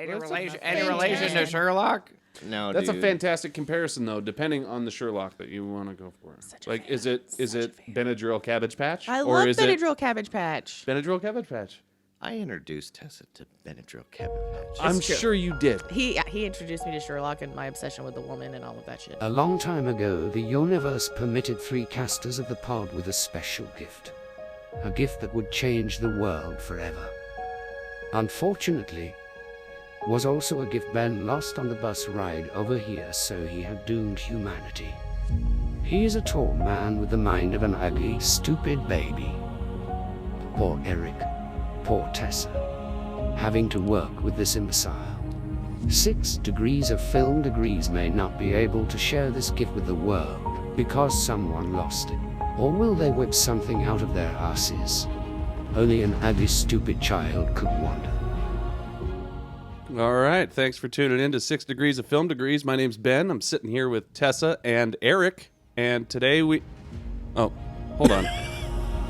Any relation to Sherlock? No, That's dude. a fantastic comparison, though, depending on the Sherlock that you want to go for. Like, is it Benadryl Cabbage Patch? I or love is Benadryl Cabbage Patch. it Benadryl Cabbage Patch? I introduced Tessa to Benadryl Cabbage Patch. I'm true. sure you did. He introduced me to Sherlock and my obsession with the woman and all of that shit. A long time ago, the universe permitted 3 casters of the pod with a special gift. A gift that would change the world forever. Unfortunately, was also a gift Ben lost on the bus ride over here, so he had doomed humanity. He is a tall man with the mind of an ugly, stupid baby. Poor Eric. Poor Tessa. Having to work with this imbecile. 6 degrees of film degrees may not be able to share this gift with the world because someone lost it. Or will they whip something out of their asses? Only an ugly, stupid child could wonder. All right. Thanks for tuning in to 6 Degrees of Film Degrees. My name's Ben. I'm sitting here with Tessa and Eric. And today we... Oh, hold on.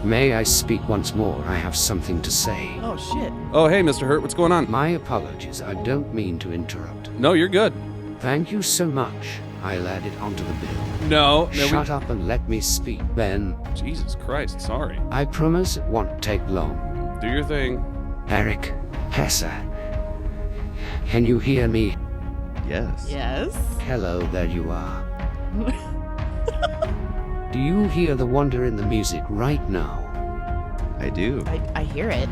May I speak once more? I have something to say. Oh, shit. Oh, hey, Mr. Hurt. What's going on? My apologies. I don't mean to interrupt. No, you're good. Thank you so much. I'll add it onto the bill. No. Shut up and let me speak, Ben. Jesus Christ. Sorry. I promise it won't take long. Do your thing. Eric, Tessa, can you hear me? Yes. Yes. Hello, there you are. Do you hear the wonder in the music right now? I do. I hear it.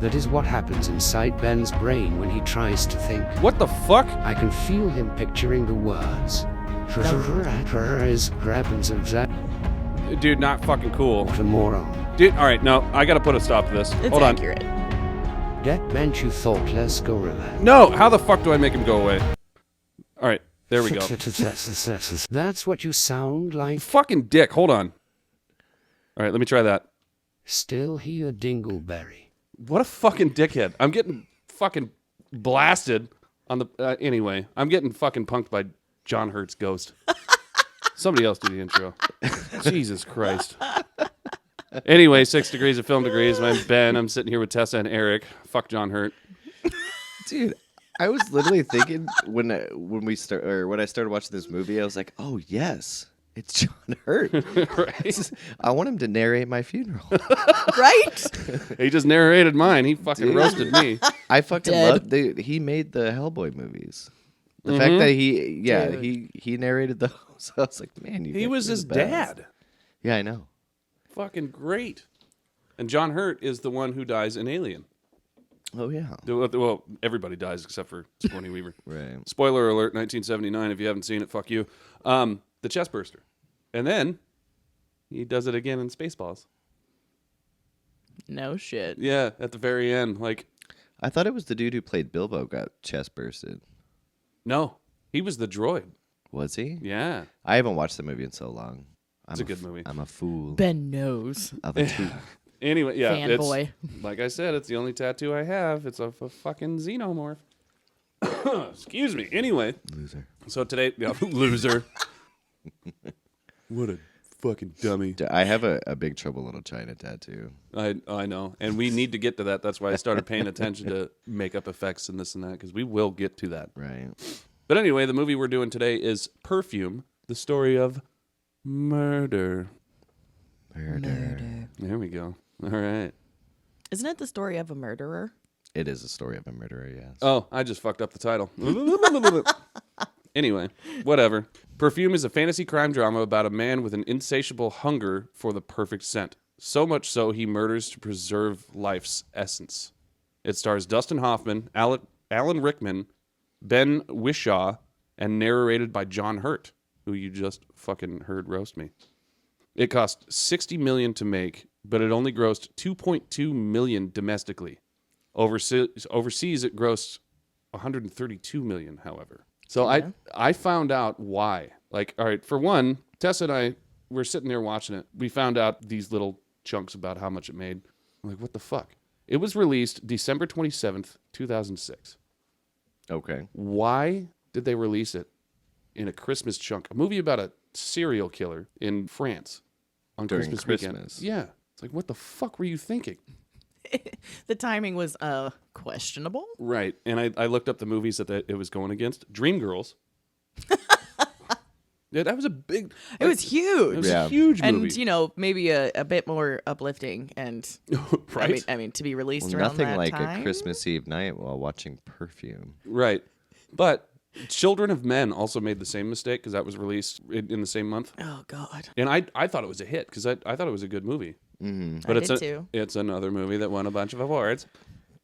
That is what happens inside Ben's brain when he tries to think. What the fuck? I can feel him picturing the words. Is happens of that. Dude, not fucking cool. What a moron. Dude, all right, no, I gotta put a stop to this. It's Hold on. accurate. That meant you thoughtless gorilla. No, how the fuck do I make him go away? All right, there we go. That's what you sound like. Fucking dick, hold on. All right, let me try that. Still here, Dingleberry. What a fucking dickhead. I'm getting fucking blasted on the... anyway, I'm getting fucking punked by John Hurt's ghost. Somebody else do the intro. Jesus Christ. Anyway, 6 Degrees of Film Degrees. I'm Ben. I'm sitting here with Tessa and Eric. Fuck John Hurt. Dude, I was literally thinking when I started watching this movie, I was like, oh, yes, it's John Hurt. Right? I want him to narrate my funeral. Right? He just narrated mine. He fucking roasted me. I fucking Dead. love he made the Hellboy movies. The fact that he narrated those, I was like, man, He was his dad. Yeah, I know. Fucking great. And John Hurt is the one who dies in Alien. Oh yeah. Well, everybody dies except for Sigourney Weaver. Right. Spoiler alert, 1979. If you haven't seen it, fuck you. The chest burster. And then he does it again in Spaceballs. No shit. Yeah, at the very end. Like, I thought it was the dude who played Bilbo got chest bursted. no, he was the droid. Was he? Yeah. I haven't watched the movie in so long. It's a good movie. I'm a fool. Ben knows. Of a tool. Anyway, yeah. Fanboy. It's, like I said, it's the only tattoo I have. It's of a fucking xenomorph. Excuse me. Anyway. Loser. So today, loser. What a fucking dummy. I have a Big Trouble Little China tattoo. I know. And we need to get to that. That's why I started paying attention to makeup effects and this and that, because we will get to that. Right. But anyway, the movie we're doing today is Perfume, the story of murder. Murder. There we go. All right. Isn't it the story of a murderer? It is a story of a murderer, yes. Oh, I just fucked up the title. Anyway, whatever. Perfume is a fantasy crime drama about a man with an insatiable hunger for the perfect scent. So much so, he murders to preserve life's essence. It stars Dustin Hoffman, Alan Rickman, Ben Whishaw, and narrated by John Hurt, who you just fucking heard roast me. It cost $60 million to make, but it only grossed $2.2 million domestically. Overseas, it grossed $132 million, however. So I found out why. Like, all right, for one, Tessa and I were sitting there watching it. We found out these little chunks about how much it made. I'm like, what the fuck? It was released December 27th, 2006. Okay. Why did they release it in a Christmas chunk? A movie about a serial killer in France on During Christmas Christmas. weekend. Yeah. It's like, what the fuck were you thinking? The timing was questionable. Right. And I looked up the movies that it was going against. Dreamgirls. Yeah, that was a big. It was huge. It was Yeah. a huge movie. And, you know, maybe a bit more uplifting and right. I mean to be released Well, around nothing that like time. a Christmas Eve night while watching Perfume. Right. But Children of Men also made the same mistake because that was released in the same month. Oh God. And I thought it was a hit because I thought it was a good movie. Mm-hmm. But I did too. It's another movie that won a bunch of awards.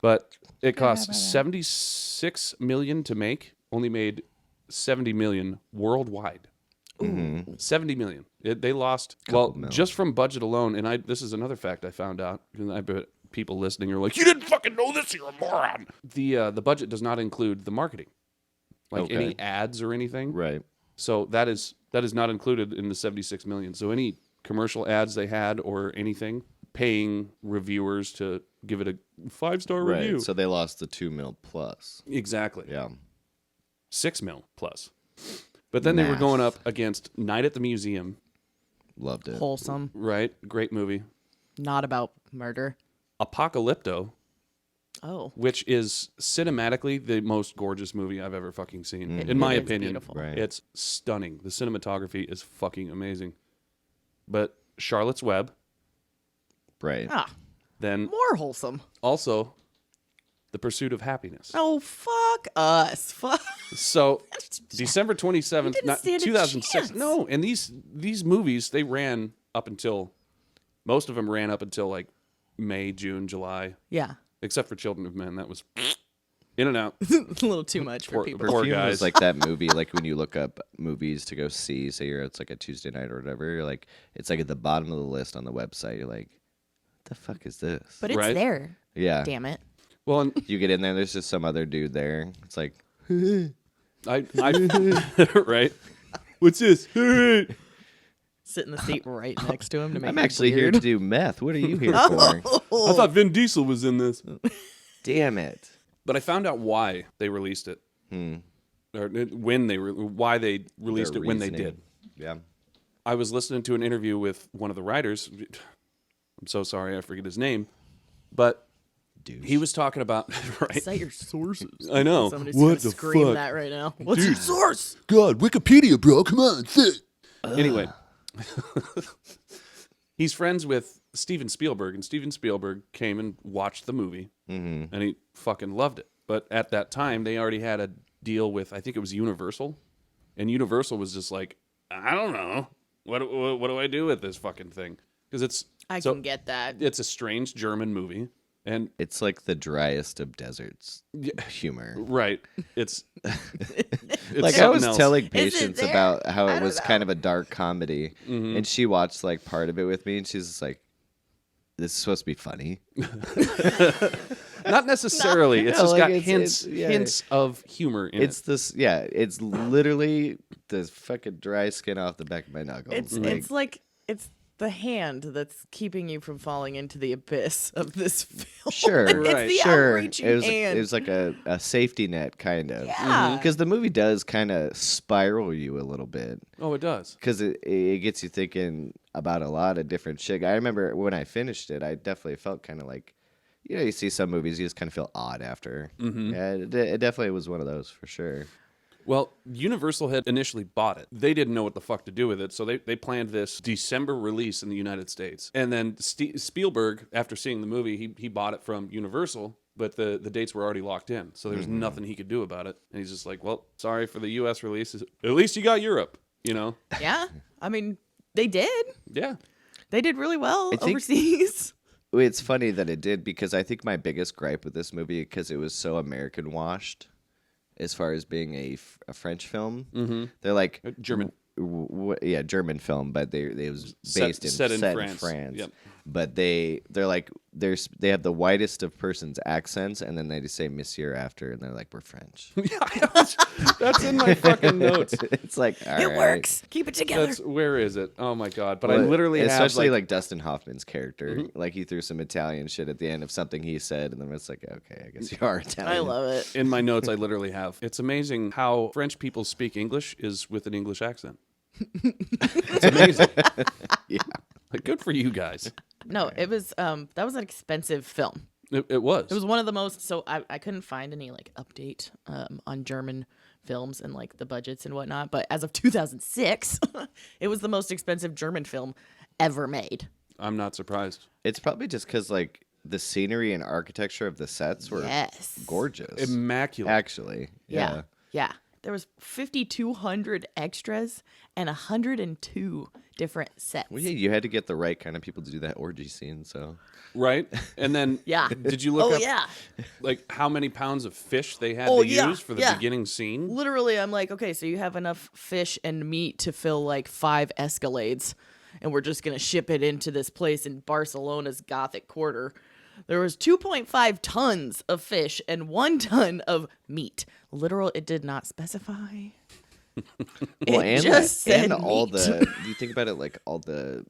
But it cost $76 million to make, only made $70 million worldwide. Mm-hmm. 70 million. They lost Mil. just from budget alone. And this is another fact I found out. And I bet people listening are like, "You didn't fucking know this, you're a moron." The budget does not include the marketing, like Okay. any ads or anything. Right. So that is not included in the 76 million. So any commercial ads they had or anything, paying reviewers to give it a 5-star Right. review. So they lost the 2 mil plus. Exactly. Yeah. 6 mil plus. But then they were Math. going up against Night at the Museum. Loved it. Wholesome. Right. Great movie. Not about murder. Apocalypto, Oh. which is cinematically the most gorgeous movie I've ever fucking seen. It- In my it is opinion, beautiful. Right. it's stunning. The cinematography is fucking amazing. But Charlotte's Web, Right. Ah, then more wholesome. also The Pursuit of Happiness. Oh, fuck us. Fuck. So December 27th, didn't not stand a 2006. chance. No, and these movies, they ran up until, most of them ran up until like May, June, July, Yeah. except for Children of Men. That was in and out. a little too much for Poor- people. poor Perfume guys. was like that movie, like when you look up movies to go see, say it's like a Tuesday night or whatever, you're like, it's like at the bottom of the list on the website. You're like, what the fuck is this? But it's Right? there. Yeah. Damn it. Well, and You get in there, there's just some other dude there. It's like, I right. What's this? Sit in the seat right next to him to make I'm it actually here weird. to do meth. What are you here for? I thought Vin Diesel was in this. Damn it. But I found out why they released it, or when why they released Their it when they reasoning. did. Yeah. I was listening to an interview with one of the writers. I'm so sorry, I forget his name, but Douche. he was talking about right. Cite your sources. I know. Somebody's What gonna the scream fuck? that right now. What's your source? God, Wikipedia, bro. Come on, sit. Anyway, he's friends with Steven Spielberg, and Steven Spielberg came and watched the movie, and he fucking loved it. But at that time, they already had a deal with, I think it was Universal, and Universal was just like, I don't know, what do I do with this fucking thing? Because I can get that. it's a strange German movie, and It's like the driest of deserts humor. right, it's Like I was something else. telling Is it Patience there? about how I it don't was know. kind of a dark comedy, and she watched like part of it with me, and she's just like, "This is supposed to be funny." Not necessarily. It's No, just like, got it's- hints of humor in It's this, yeah. It's literally the fucking dry skin off the back of my knuckles. It's like it's the hand that's keeping you from falling into the abyss of this film. Sure, It's Right. the sure. outreaching It was, hand. it was like a safety net, kind of. Yeah. Because the movie does kind of spiral you a little bit. Oh, it does. Because it gets you thinking about a lot of different shit. I remember when I finished it, I definitely felt kind of like, you know, you see some movies, you just kind of feel odd after. Yeah, it definitely was one of those for sure. Well, Universal had initially bought it. They didn't know what the fuck to do with it, so they planned this December release in the United States. And then Spielberg, after seeing the movie, he bought it from Universal, but the dates were already locked in, so there was nothing he could do about it. And he's just like, well, sorry for the U.S. release. At least you got Europe, you know? Yeah. I mean, they did. Yeah. They did really well I think- overseas. It's funny that it did, because I think my biggest gripe with this movie, because it was so American washed as far as being a French film. They're like German. yeah, German film, but it was based Set in in France. France. Yep. But they're like they have the whitest of persons' accents, and then they just say Monsieur after, and they're like, we're French. That's in my fucking notes. It's like, all It right. works. Keep it together. Where is it? Oh my god! But I Well, literally have especially like like Dustin Hoffman's character, like he threw some Italian shit at the end of something he said, and then it's like, okay, I guess you are Italian. I love it. in my notes. I literally have. It's amazing how French people speak English is with an English accent. It's amazing. Yeah. Like, good for you guys. No, it was that was an expensive film. It was. It was one of the most. So I couldn't find any like update on German films and like the budgets and whatnot. But as of 2006, it was the most expensive German film ever made. I'm not surprised. It's probably just because like the scenery and architecture of the sets were gorgeous. Immaculate. Actually, yeah. Yeah. There was 5,200 extras and 102 different sets. Well, yeah, you had to get the right kind of people to do that orgy scene. So Right? And then Yeah. did you look up yeah. like how many pounds of fish they had Oh, to yeah, use for the yeah. beginning scene? Literally, I'm like, okay, so you have enough fish and meat to fill like 5 Escalades, and we're just going to ship it into this place in Barcelona's Gothic Quarter. There was 2.5 tons of fish and 1 ton of meat. Literal, it did not specify. well, It and just said and all meat. the you think about it, like all the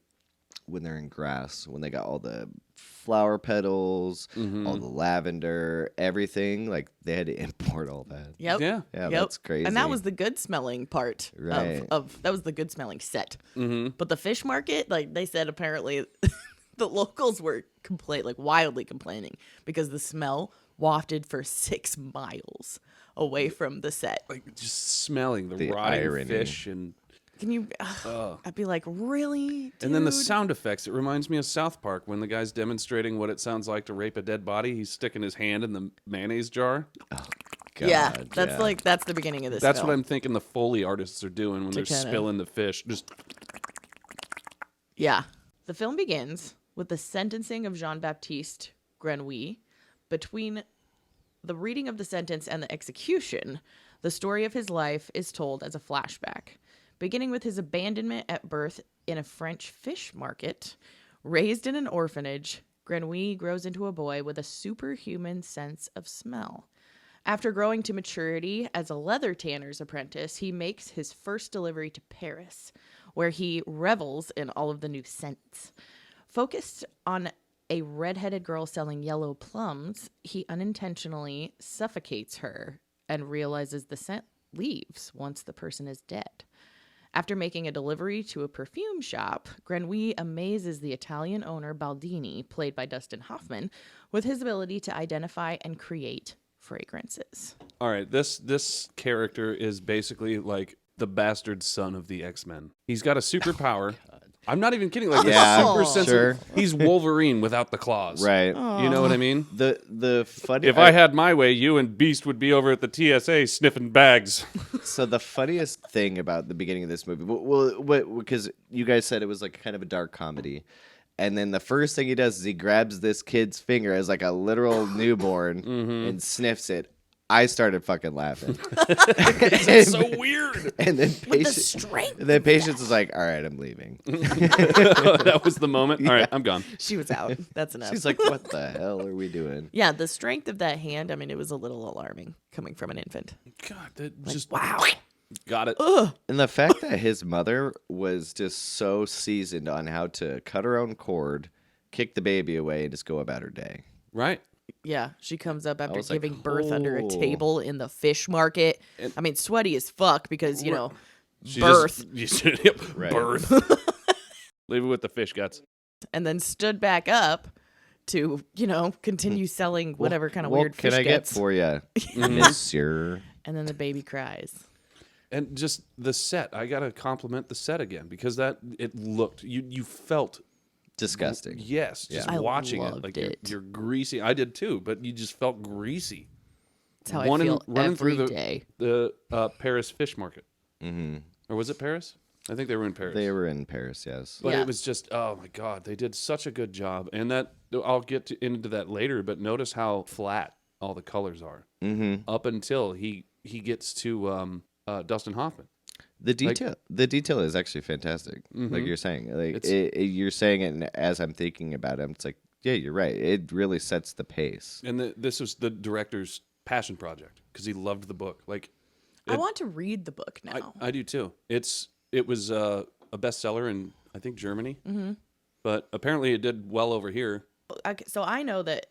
when they're in grass, when they got all the flower petals, all the lavender, everything, like they had to import all that. Yep. Yeah. Yeah, Yep. that's crazy. And that was the good smelling part Right. of that was the good smelling set. But the fish market, like they said, apparently the locals were wildly complaining because the smell wafted for 6 miles away from the set. Like just smelling the The rotting irony. fish and Can you? I'd be like, really? and then the dude? sound effects. It reminds me of South Park when the guy's demonstrating what it sounds like to rape a dead body. He's sticking his hand in the mayonnaise jar. Yeah, God, that's yeah. like that's the beginning of this. That's film. what I'm thinking the Foley artists are doing when they're kinda- spilling the fish. Just Yeah. The film begins with the sentencing of Jean-Baptiste Grenouille. Between the reading of the sentence and the execution, the story of his life is told as a flashback. Beginning with his abandonment at birth in a French fish market, raised in an orphanage, Grenouille grows into a boy with a superhuman sense of smell. After growing to maturity as a leather tanner's apprentice, he makes his first delivery to Paris, where he revels in all of the new scents. Focused on a redheaded girl selling yellow plums, he unintentionally suffocates her and realizes the scent leaves once the person is dead. After making a delivery to a perfume shop, Grenouille amazes the Italian owner Baldini, played by Dustin Hoffman, with his ability to identify and create fragrances. all right. This character is basically like the bastard son of the X-Men. He's got a superpower. I'm not even kidding. Like Yeah, super sensitive. sure. He's Wolverine without the claws. Right. You know what I mean? The funny. If I had my way, you and Beast would be over at the TSA sniffing bags. So the funniest thing about the beginning of this movie, well, because you guys said it was like kind of a dark comedy, and then the first thing he does is he grabs this kid's finger as like a literal newborn and sniffs it. I started fucking laughing. It's so weird. And then With the strength. Patience is like, all right, I'm leaving. That was the moment. All right, I'm gone. She was out. That's enough. She's like, what the hell are we doing? Yeah, the strength of that hand, I mean, it was a little alarming coming from an infant. God, that just Wow. got it. And the fact that his mother was just so seasoned on how to cut her own cord, kick the baby away, and just go about her day. Right. Yeah, she comes up after was like, giving birth under a oh. table in the fish market. I mean, sweaty as fuck because, you know, She birth. Yep, Right. birth. Leave it with the fish guts. And then stood back up to, you know, continue selling whatever kind of weird can fish I guts. get for you, monsieur? And then the baby cries. And just the set. I gotta compliment the set again because that it looked you felt Disgusting. yes, just I watching it loved like it. You're greasy. I did too, but you just felt greasy. That's how Running- I feel running every through day. The Paris fish market, or was it Paris? I think they were in Paris. They were in Paris, yes. But Yeah. it was just, oh my God, they did such a good job. And that I'll get into that later. But notice how flat all the colors are up until he gets to Dustin Hoffman. The detail is actually fantastic. Like you're saying, like you're saying it, and as I'm thinking about it, it's like, yeah, you're right. It really sets the pace. And this was the director's passion project because he loved the book. Like I want to read the book now. I do too. It was a bestseller in I think Germany, but apparently it did well over here. So I know that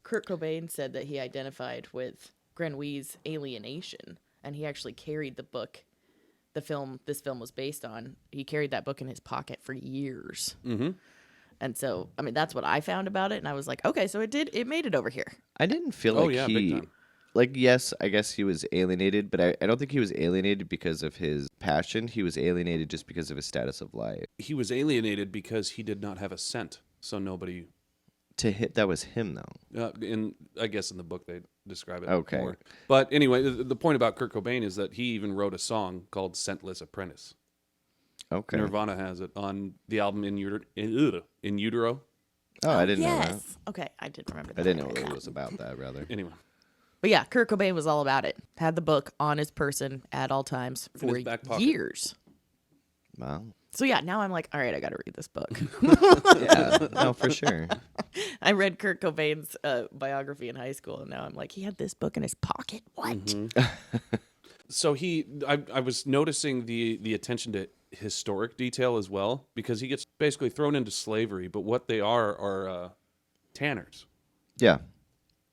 Kurt Cobain said that he identified with Grenouille's alienation, and he actually carried the book. This film was based on. He carried that book in his pocket for years. And so, I mean, that's what I found about it. And I was like, okay, so it made it over here. I didn't feel Oh, like yeah, big he, time. like, yes, I guess he was alienated, but I don't think he was alienated because of his passion. He was alienated just because of his status of life. He was alienated because he did not have a scent, so nobody. To hit, that was him, though. I guess in the book they describe it Okay. more. But anyway, the point about Kurt Cobain is that he even wrote a song called "Scentless Apprentice." Okay. Nirvana has it on the album In Utero. Oh, I didn't know that. Yes. Okay, I did remember that. I didn't know it was about that, rather. Anyway, But yeah, Kurt Cobain was all about it. Had the book on his person at all times In for his back pocket. years. Wow. So yeah, now I'm like, all right, I got to read this book. Yeah, no, for sure. I read Kurt Cobain's biography in high school, and now I'm like, he had this book in his pocket. What? so I was noticing the attention to historic detail as well, because he gets basically thrown into slavery, but what they are tanners. Yeah.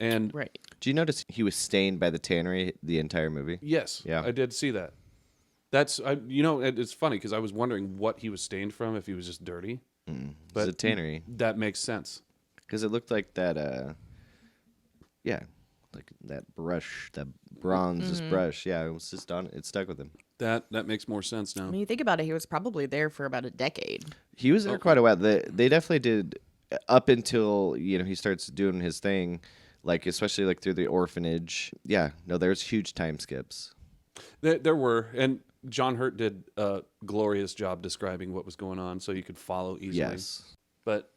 And Right. Do you notice he was stained by the tannery the entire movie? yes, Yeah. I did see that. It's funny because I was wondering what he was stained from, if he was just dirty. But the tannery. That makes sense. Because it looked like that, yeah, like that brush, that bronze brush. Yeah, it was just on, it stuck with him. That makes more sense now. When you think about it, he was probably there for about a decade. He was there quite a while. They definitely did, up until, he starts doing his thing, like, especially like through the orphanage. Yeah, no, there's huge time skips. There were, and John Hurt did a glorious job describing what was going on, so you could follow easily. Yes. But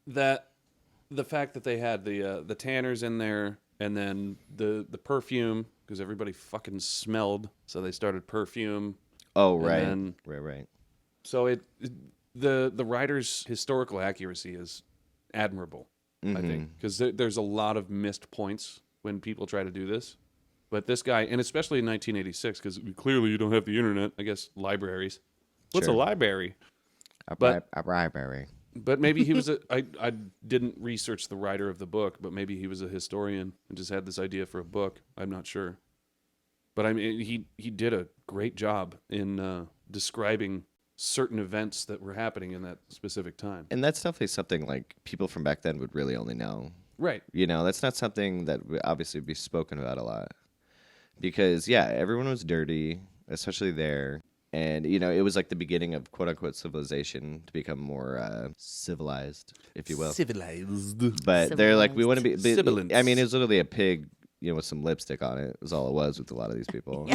the fact that they had the tanners in there, and then the perfume, because everybody fucking smelled, so they started perfume. Oh, And right. then- Right. So the writer's historical accuracy is admirable, I think, because there's a lot of missed points when people try to do this. But this guy, and especially in 1986, because clearly you don't have the internet, I guess libraries. What's a Sure. library? A But- library. But maybe he was I didn't research the writer of the book, but maybe he was a historian and just had this idea for a book. I'm not sure. But I mean, he did a great job in describing certain events that were happening in that specific time. And that's definitely something like people from back then would really only know. Right. That's not something that would obviously be spoken about a lot. Because, yeah, everyone was dirty, especially there. And, it was like the beginning of quote-unquote civilization to become more civilized, if you will. Civilized. But they're like, we want to be... Sibilance. I mean, it was literally a pig, with some lipstick on it. Was all it was with a lot of these people.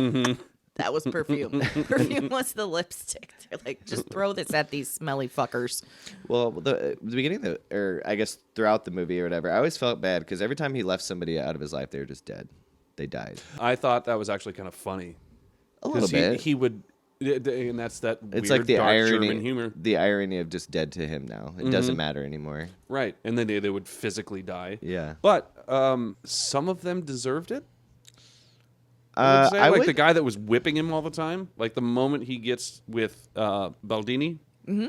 That was perfume. Perfume was the lipstick. They're like, just throw this at these smelly fuckers. Well, the beginning or I guess throughout the movie or whatever, I always felt bad because every time he left somebody out of his life, they were just dead. They died. I thought that was actually kind of funny. A little 'Cause bit. He would, and that's that It's weird like the dark irony, German humor. the irony of just dead to him now. It doesn't matter anymore. Right. And then they would physically die. Yeah. But some of them deserved it. I would say, I like would, the guy that was whipping him all the time. Like the moment he gets with Baldini,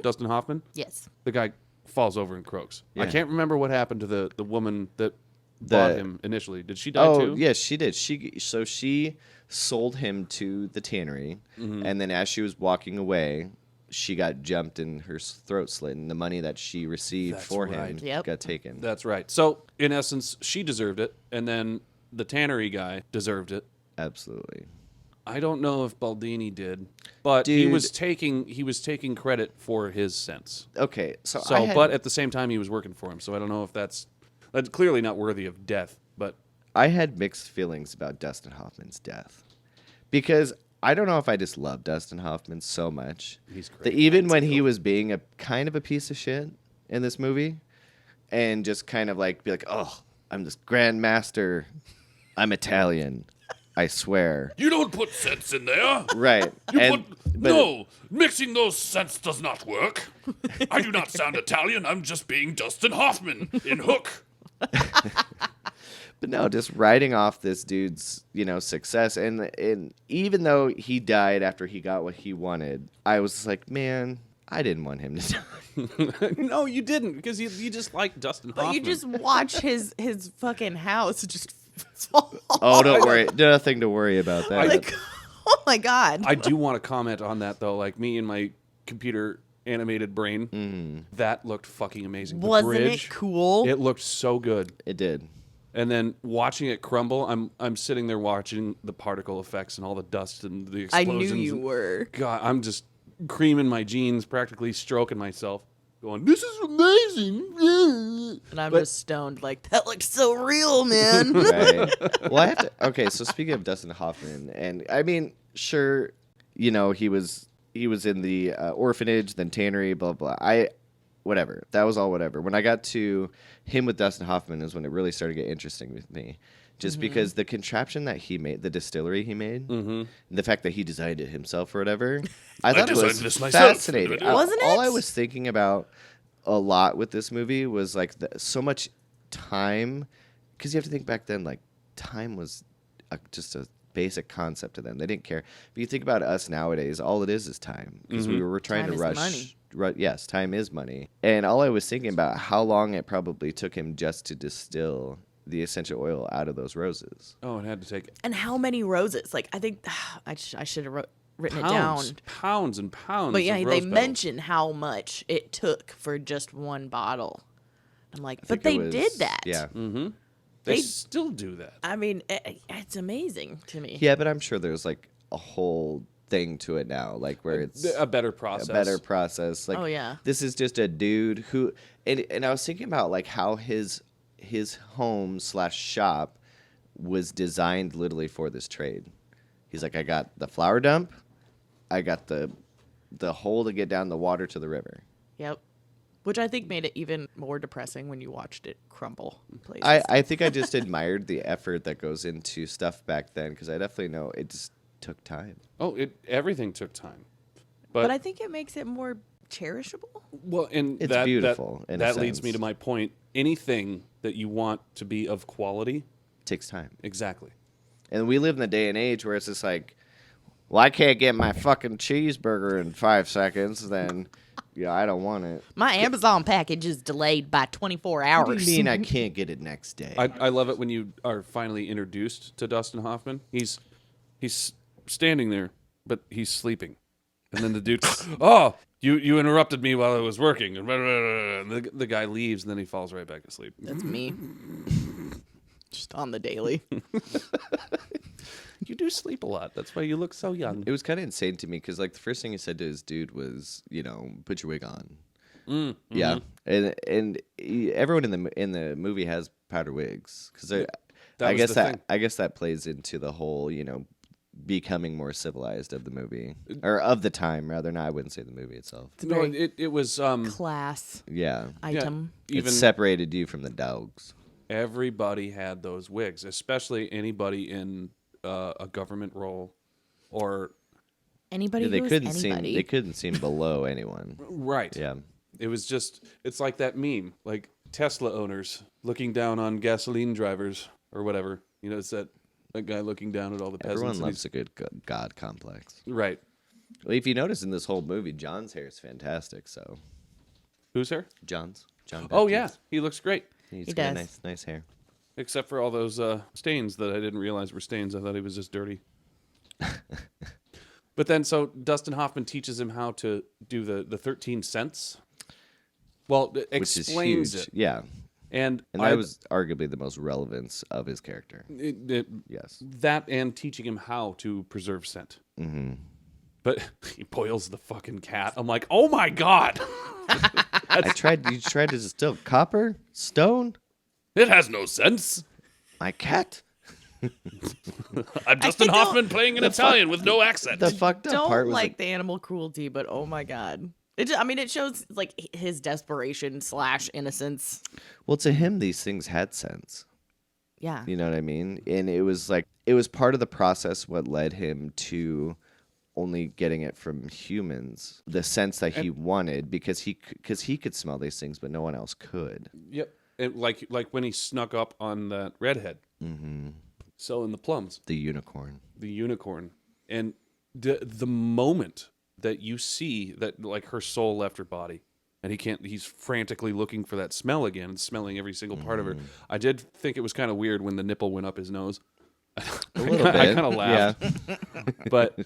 Dustin Hoffman, Yes. the guy falls over and croaks. I Yeah. can't remember what happened to the woman that bought him initially. Did she die Oh, too? yes, she did. She sold him to the tannery, and then as she was walking away, she got jumped and her throat slit, and the money that she received That's for right. him Yep. got taken. That's right. So in essence, she deserved it, and then the tannery guy deserved it. Absolutely. I don't know if Baldini did, but he Dude. was taking credit for his sense. Okay, so But at the same time, he was working for him. So I don't know if that's clearly not worthy of death. But I had mixed feelings about Dustin Hoffman's death because I don't know if I just love Dustin Hoffman so much He's that great. even when he was being a kind of a piece of shit in this movie, and just kind of like be like, oh, I'm this grand master, I'm Italian, I swear. You don't put scents in there. Right. No, mixing those scents does not work. I do not sound Italian. I'm just being Dustin Hoffman in Hook. But no, just writing off this dude's, success. And even though he died after he got what he wanted, I was just like, man, I didn't want him to die. no, you didn't, because you just like Dustin But Hoffman. you just watch his fucking house just fall. Oh, don't worry. Nothing to worry about that. Like, oh my God. I do want to comment on that though. Like me and my computer animated brain. That looked fucking amazing. The Wasn't bridge, it cool? It looked so good. It did. And then watching it crumble, I'm sitting there watching the particle effects and all the dust and the I explosions. knew you were. God, I'm just creaming my jeans, practically stroking myself, going, "This is amazing!" And I'm just stoned. Like, that looks so real, man. Right. Well, I have to. Okay, so speaking of Dustin Hoffman, and I mean, sure, you know, he was in the orphanage, then tannery, blah blah. Whatever. That was all whatever. When I got to him with Dustin Hoffman is when it really started to get interesting with me. Just because the contraption that he made, the distillery he made, the fact that he designed it himself or whatever, I thought it designed was this myself. fascinating. Wasn't All it? I was thinking about a lot with this movie was like so much time, because you have to think back then, like time was just a basic concept to them. They didn't care. But you think about us nowadays, all it is time, because we were trying Time to is rush. money. Yes, time is money. And all I was thinking about how long it probably took him just to distill the essential oil out of those roses. Oh, it had to take And how many roses? Like, I think I should have written it down. pounds and pounds. But yeah, of they rose petals. mention how much it took for just one bottle. I'm like, but they did that. Yeah. They they- still do that. I mean, it's amazing to me. Yeah, but I'm sure there's like a whole thing to it now, like where it's A better process. a better process. Like, Oh, yeah. this is just a dude who, and I was thinking about like how his home / shop was designed literally for this trade. He's like, I got the flower dump, I got the hole to get down the water to the river. Yep. Which I think made it even more depressing when you watched it crumble in places. I think I just admired the effort that goes into stuff back then, because I definitely know it just took time. Oh, everything took time. but I think it makes it more cherishable. Well, and It's beautiful in a That leads me sense. to my point. Anything that you want to be of quality, It takes time. exactly. And we live in the day and age where it's just like, well, I can't get my fucking cheeseburger in 5 seconds, then yeah, I don't want it. My Amazon package is delayed by 24 hours. What do you mean I can't get it next day? I love it when you are finally introduced to Dustin Hoffman. He's standing there, but he's sleeping, and then the dude, oh, you interrupted me while I was working, and the guy leaves, and then he falls right back asleep. That's me. Just on the daily. You do sleep a lot. That's why you look so young. It was kind of insane to me because like the first thing he said to his dude was, you know, put your wig on. Yeah, and everyone in the movie has powder wigs because That was the thing. I guess that plays into the whole, you know, becoming more civilized of the movie or of the time rather. No, I wouldn't say the movie itself. No, it was Class Yeah, item. it separated you from the dogs. everybody had those wigs, especially anybody in a government role or Anybody They who was couldn't anybody. seem below anyone. right. Yeah. It was just, it's like that meme, like Tesla owners looking down on gasoline drivers or whatever. You know, it's that guy looking down at all the peasants. Everyone and loves a good god complex. Right. Well, if you notice in this whole movie, John's hair is fantastic. So Who's here? John. Oh, yeah. Baptiste. He looks great. He's He got does. nice hair. Except for all those stains that I didn't realize were stains. I thought he was just dirty. But then, so Dustin Hoffman teaches him how to do the 13 cents. Well, Which is explains huge. it. Yeah. And That was arguably the most relevance of his character. Yes. that and teaching him how to preserve scent. Mm-hmm. But he boils the fucking cat. I'm like, oh my God. You tried to distill copper? Stone? It has no sense. My cat? I'm Dustin Hoffman playing an Italian with no accent. The fucked up Don't part was like the animal cruelty, but oh my god. It shows like his desperation / innocence. well, to him, these things had sense. Yeah. You know what I mean? And it was part of the process what led him to only getting it from humans, the sense that he wanted, because he could smell these things, but no one else could. Yep. And like when he snuck up on that redhead selling the plums, The unicorn. the unicorn. And the moment that you see that like her soul left her body and he's frantically looking for that smell again and smelling every single part of her. I did think it was kind of weird when the nipple went up his nose. A little bit. I kind of laughed. Yeah. But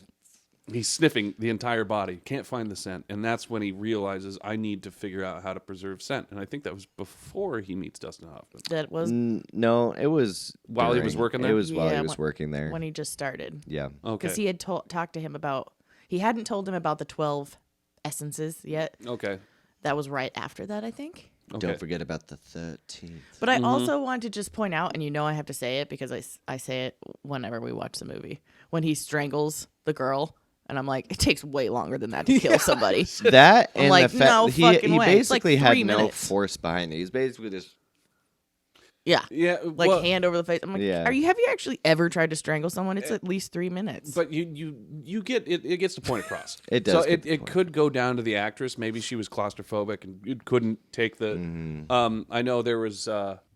He's sniffing the entire body, can't find the scent, and that's when he realizes I need to figure out how to preserve scent. And I think that was before he meets Dustin Hoffman. That was No, it was While he was working there? It was while Yeah, he was working there. when he just started. Yeah. Okay. Because he had talked to him about, he hadn't told him about the 12 essences yet. Okay. That was right after that, I think. Okay. Don't forget about the 13th. But I also wanted to just point out, and you know I have to say it because I say it whenever we watch the movie, when he strangles the girl, and I'm like, it takes way longer than that to kill somebody. That I'm and like, the fact no he fucking way. It's like basically had 3 no minutes. force behind it. He's basically just Yeah. Yeah. Like well, hand over the face. I'm like, Yeah. have you actually ever tried to strangle someone? It's at least 3 minutes. But you get it. It gets the point across. It does So get the it point. could go down to the actress. Maybe she was claustrophobic and couldn't take the. Mm-hmm. I know there was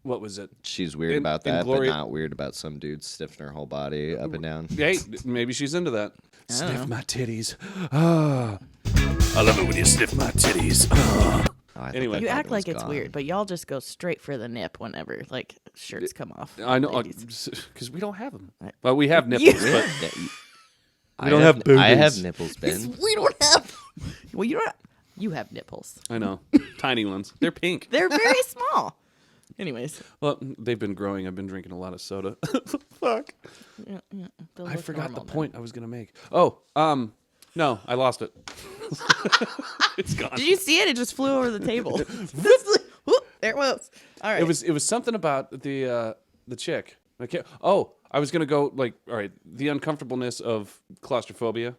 what was it? she's weird In- about in that, Glory- but not weird about some dude stiffing her whole body up and down. Hey, maybe she's into that. Sniff my titties. I love it when you sniff my titties. Oh, I thought Anyway. that you button act like was it's gone. weird, but y'all just go straight for the nip whenever like shirts come off. I know ladies. because we don't have them. Well, we have nipples, but That you- We don't have I have boobies. nipples, Ben. We don't have. Well, you don't. You have nipples. I know tiny ones. They're pink. They're very small. Anyways, Well, they've been growing. I've been drinking a lot of soda. Fuck. they'll I look forgot the normal then. point I was gonna make. Oh, no, I lost it. It's gone. Did you see it? It just flew over the table. Whoop, there it was. All right. It was something about the chick. I can't. Oh, I was gonna go like, all right, the uncomfortableness of claustrophobia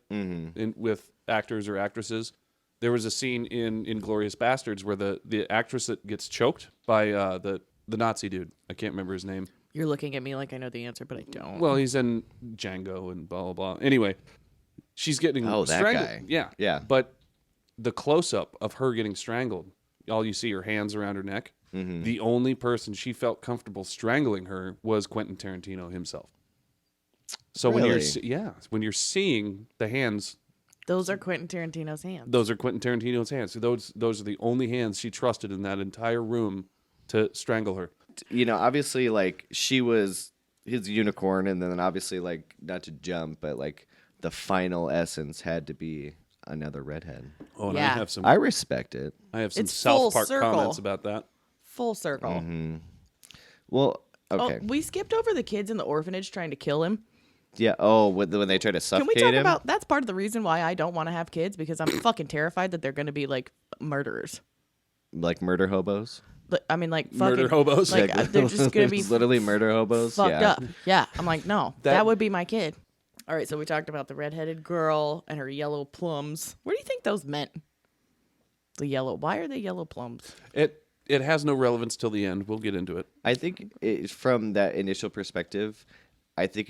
with actors or actresses. There was a scene in Inglourious Bastards where the actress that gets choked by the Nazi dude. I can't remember his name. You're looking at me like I know the answer, but I don't. Well, he's in Django and blah blah blah. Anyway, she's getting Oh, that strangled. guy. Yeah, Yeah. But the close up of her getting strangled, all you see are hands around her neck. The only person she felt comfortable strangling her was Quentin Tarantino himself. So when Really? when you're seeing the hands, Those are Quentin Tarantino's hands. those are Quentin Tarantino's hands. So those are the only hands she trusted in that entire room to strangle her. You know, obviously, like, she was his unicorn, and then obviously, like, not to jump, but, like, the final essence had to be another redhead. Oh, and Yeah. I have some I respect it. Some It's full South Park circle. comments about that. Full circle. Well, okay. Oh, we skipped over the kids in the orphanage trying to kill him. Yeah. Oh, when they try to Can suffocate we talk him. about that's part of the reason why I don't want to have kids because I'm fucking terrified that they're going to be like murderers. Like murder hobos. I mean, like fucking Murder hobos? Like they're just going to be It's literally murder hobos. fucked yeah. up. Yeah, I'm like, no, That- that would be my kid. All right, so we talked about the redheaded girl and her yellow plums. What do you think those meant? The yellow. Why are they yellow plums? It has no relevance till the end. We'll get into it. I think from that initial perspective, I think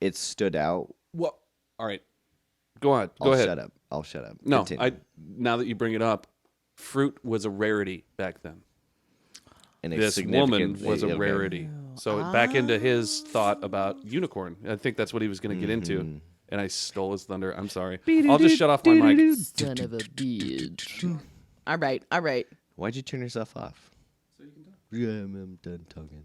it stood out. Well, all right. Go on. I'll Go ahead. shut up. I'll shut up. No, Continue. now that you bring it up, fruit was a rarity back then. And a This woman significant- was a okay. rarity. So back into his thought about unicorn. I think that's what he was going to get into. And I stole his thunder. I'm sorry. I'll just shut off my mic. Son of a bitch. All right, all right. Why'd you turn yourself off? So you can talk. Yeah, I'm done talking.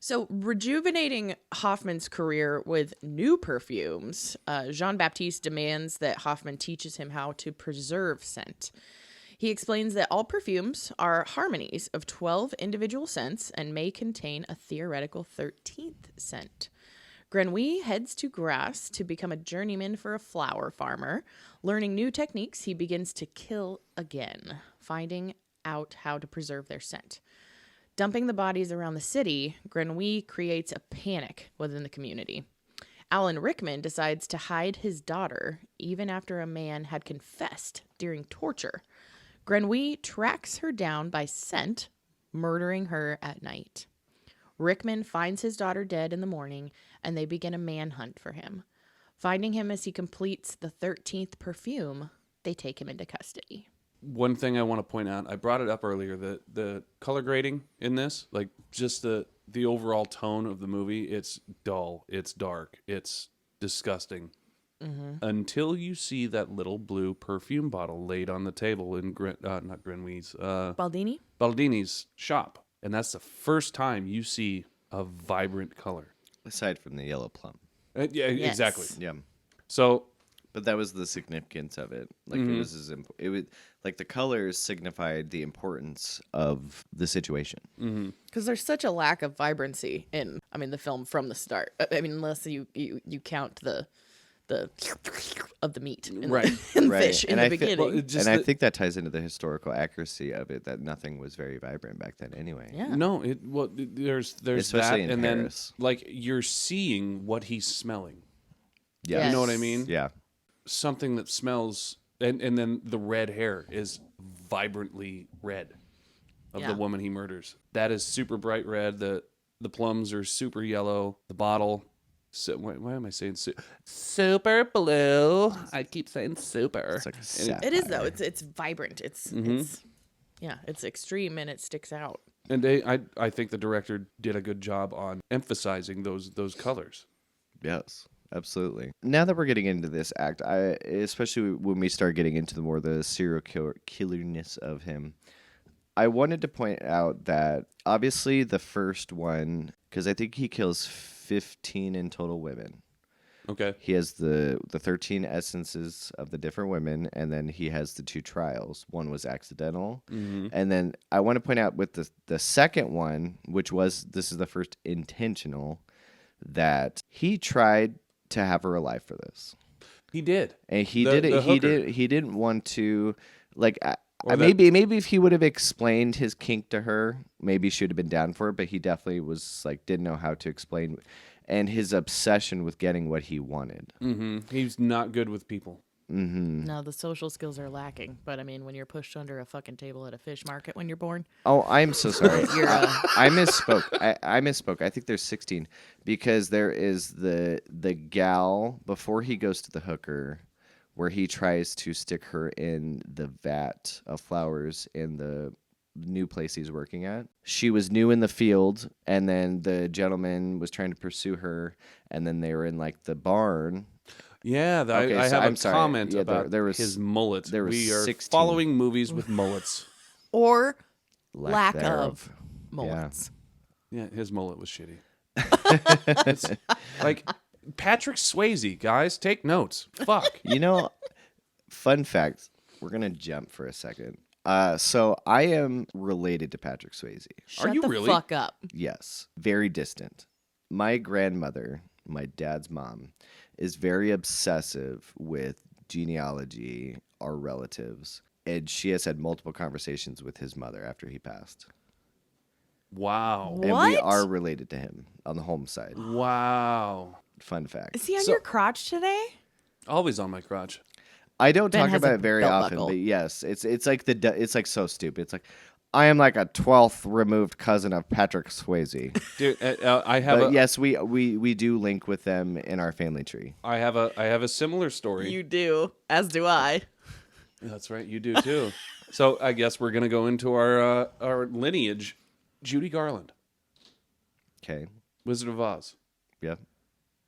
So, rejuvenating Hoffman's career with new perfumes, Jean-Baptiste demands that Hoffman teaches him how to preserve scent. He explains that all perfumes are harmonies of 12 individual scents and may contain a theoretical 13th scent. Grenouille heads to Grasse to become a journeyman for a flower farmer. Learning new techniques, he begins to kill again, finding out how to preserve their scent. Dumping the bodies around the city, Grenouille creates a panic within the community. Alan Rickman decides to hide his daughter, even after a man had confessed during torture. Grenouille tracks her down by scent, murdering her at night. Rickman finds his daughter dead in the morning, and they begin a manhunt for him. Finding him as he completes the 13th perfume, they take him into custody. One thing I want to point out, I brought it up earlier, the color grading in this, like just the overall tone of the movie, it's dull, it's dark, it's disgusting. Until you see that little blue perfume bottle laid on the table in not Grenouille's, Baldini? Baldini's shop. And that's the first time you see a vibrant color. Aside from the yellow plum. Yeah, Yes. exactly. Yeah. So But that was the significance of it. Like it was it would like the colors signified the importance of the situation. Because there's such a lack of vibrancy in, the film from the start. I mean, unless you count the of the meat and, Right. and Right. fish in And the I feel- beginning. well, just And I the- think that ties into the historical accuracy of it that nothing was very vibrant back then anyway. yeah. no, there's Especially that, in and Paris. then like you're seeing what he's smelling. Yeah. You know what I Yes. mean? Yeah. Something that smells, and then the red hair is vibrantly red of Yeah. the woman he murders. That is super bright red. The plums are super yellow. The bottle. So, why am I saying super blue? I keep saying super. It's like a It is though. sapphire. It's vibrant. It's it's extreme and it sticks out. And I think the director did a good job on emphasizing those colors. Yes, absolutely. Now that we're getting into this act, especially when we start getting into the serial killerness of him, I wanted to point out that obviously the first one, because I think he kills 15 in total women. Okay. He has the 13 essences of the different women, and then he has the 2 trials. One was accidental. And then I want to point out with the second one, this is the first intentional, that he tried to have her alive for this. He did. And he The- did it. the He hooker. did. He didn't want to, like. Or that- Maybe if he would have explained his kink to her, maybe she would have been down for it. But he definitely was like didn't know how to explain, and his obsession with getting what he wanted. He's not good with people. No, the social skills are lacking. But I mean, when you're pushed under a fucking table at a fish market when you're born, Oh, I'm so sorry. You're, I misspoke. I misspoke. I think there's 16 because there is the gal before he goes to the hooker, where he tries to stick her in the vat of flowers in the new place he's working at. She was new in the field, and then the gentleman was trying to pursue her, and then they were in like the barn. Yeah, Okay, I so have I'm a sorry. comment Yeah, about there was- his mullet. there was we are 16. following movies with mullets. or lack thereof. of mullets. Yeah, his mullet was shitty. It's like Patrick Swayze, guys, take notes. Fuck. You know, fun fact. We're gonna jump for a second. So I am related to Patrick Swayze. Shut you the really? fuck up. Yes, very distant. My grandmother, my dad's mom, is very obsessive with genealogy, our relatives, and she has had multiple conversations with his mother after he passed. Wow. And we What? are related to him on the home side. Wow. Fun fact. Is he on So- your crotch today? Always on my crotch. I don't Ben talk has about a it very belt often, buckle. but yes, it's like it's like so stupid. It's like I am like a 12th removed cousin of Patrick Swayze. Dude, I have But a yes, we do link with them in our family tree. I have a similar story. You do, as do I. That's right, you do too. So I guess we're gonna go into our lineage. Judy Garland, Okay. Wizard of Oz. Yeah.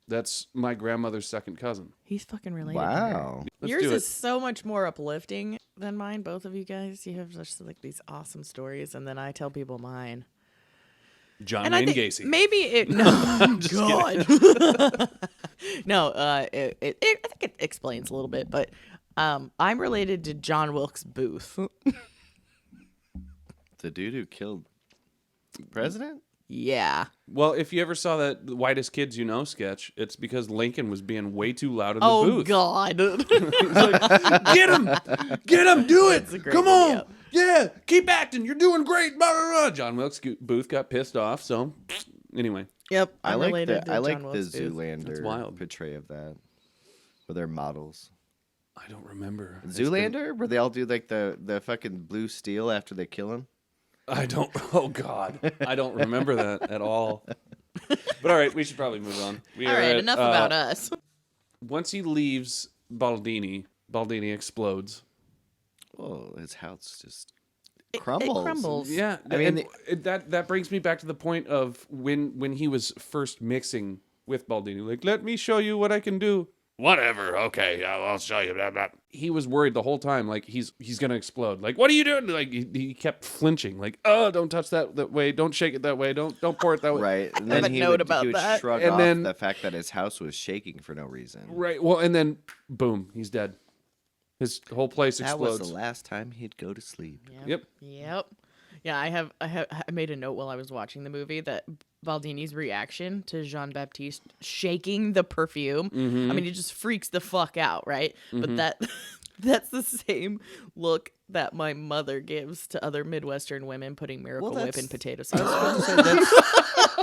That's my grandmother's second cousin. He's fucking related to her. Wow. Let's Yours do is it. so much more uplifting than mine. Both of you guys, you have just like these awesome stories, and then I tell people mine. John And I Wayne think Gacy. maybe it. No, God. No, I think it explains a little bit, but I'm related to John Wilkes Booth. The dude who killed the president? Yeah. Well, if you ever saw that Whitest Kids You Know sketch, it's because Lincoln was being way too loud in the Oh booth. God. He's like, get him, do it. It's a great Come video. on. Yeah, keep acting. You're doing great. Blah, blah, blah. John Wilkes Booth got pissed off. So, anyway. Yep. I I'm like related the to I like John the Wilkes Booth. That's Zoolander wild. portray of that. Where they're models. I don't remember. It's been- Zoolander? Where they all do like the fucking blue steel after they kill him? I don't. Oh God, I don't remember that at all. But all right, we should probably move on. We All are right, at, enough about us. Once he leaves Baldini explodes. Oh, his house just It crumbles. crumbles. Yeah, I mean, and that brings me back to the point of when he was first mixing with Baldini. Like, let me show you what I can do. Whatever. Okay, I'll show you. Blah, blah. He was worried the whole time, like he's gonna explode. Like, what are you doing? Like he kept flinching. Like, oh, don't touch that way. Don't shake it that way. Don't pour it that way. Right. And I have then a he note would, about he would that. shrug And off then- the fact that his house was shaking for no reason. Right. Well, and then boom, he's dead. His whole place That explodes. was the last time he'd go to sleep. Yep. Yeah, I made a note while I was watching the movie that Baldini's reaction to Jean-Baptiste shaking the perfume. I mean, it just freaks the fuck out, right? But that's the same look that my mother gives to other Midwestern women putting Miracle Whip that's- in potato sauce.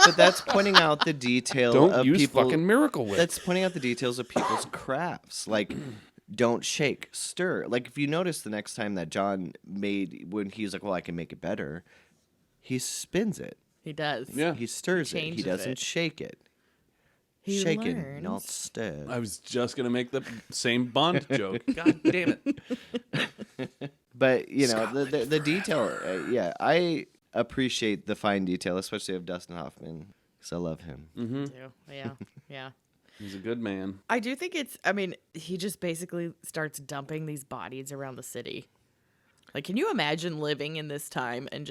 But that's pointing out the detail Don't of use people. fucking Miracle Whip. That's pointing out the details of people's crafts. Like, don't shake, stir. Like, if you notice the next time that John made, when he's like, well, I can make it better, he spins it. He does. Yeah. He stirs it. He changes doesn't it. shake it. He Shake it, learns. not stir. I was just gonna make the same Bond joke. God damn it. But, you know, the detail, yeah, I appreciate the fine detail, especially of Dustin Hoffman, because I love him. Yeah. He's a good man. I do think I mean, he just basically starts dumping these bodies around the city. Like, can you imagine living in this time and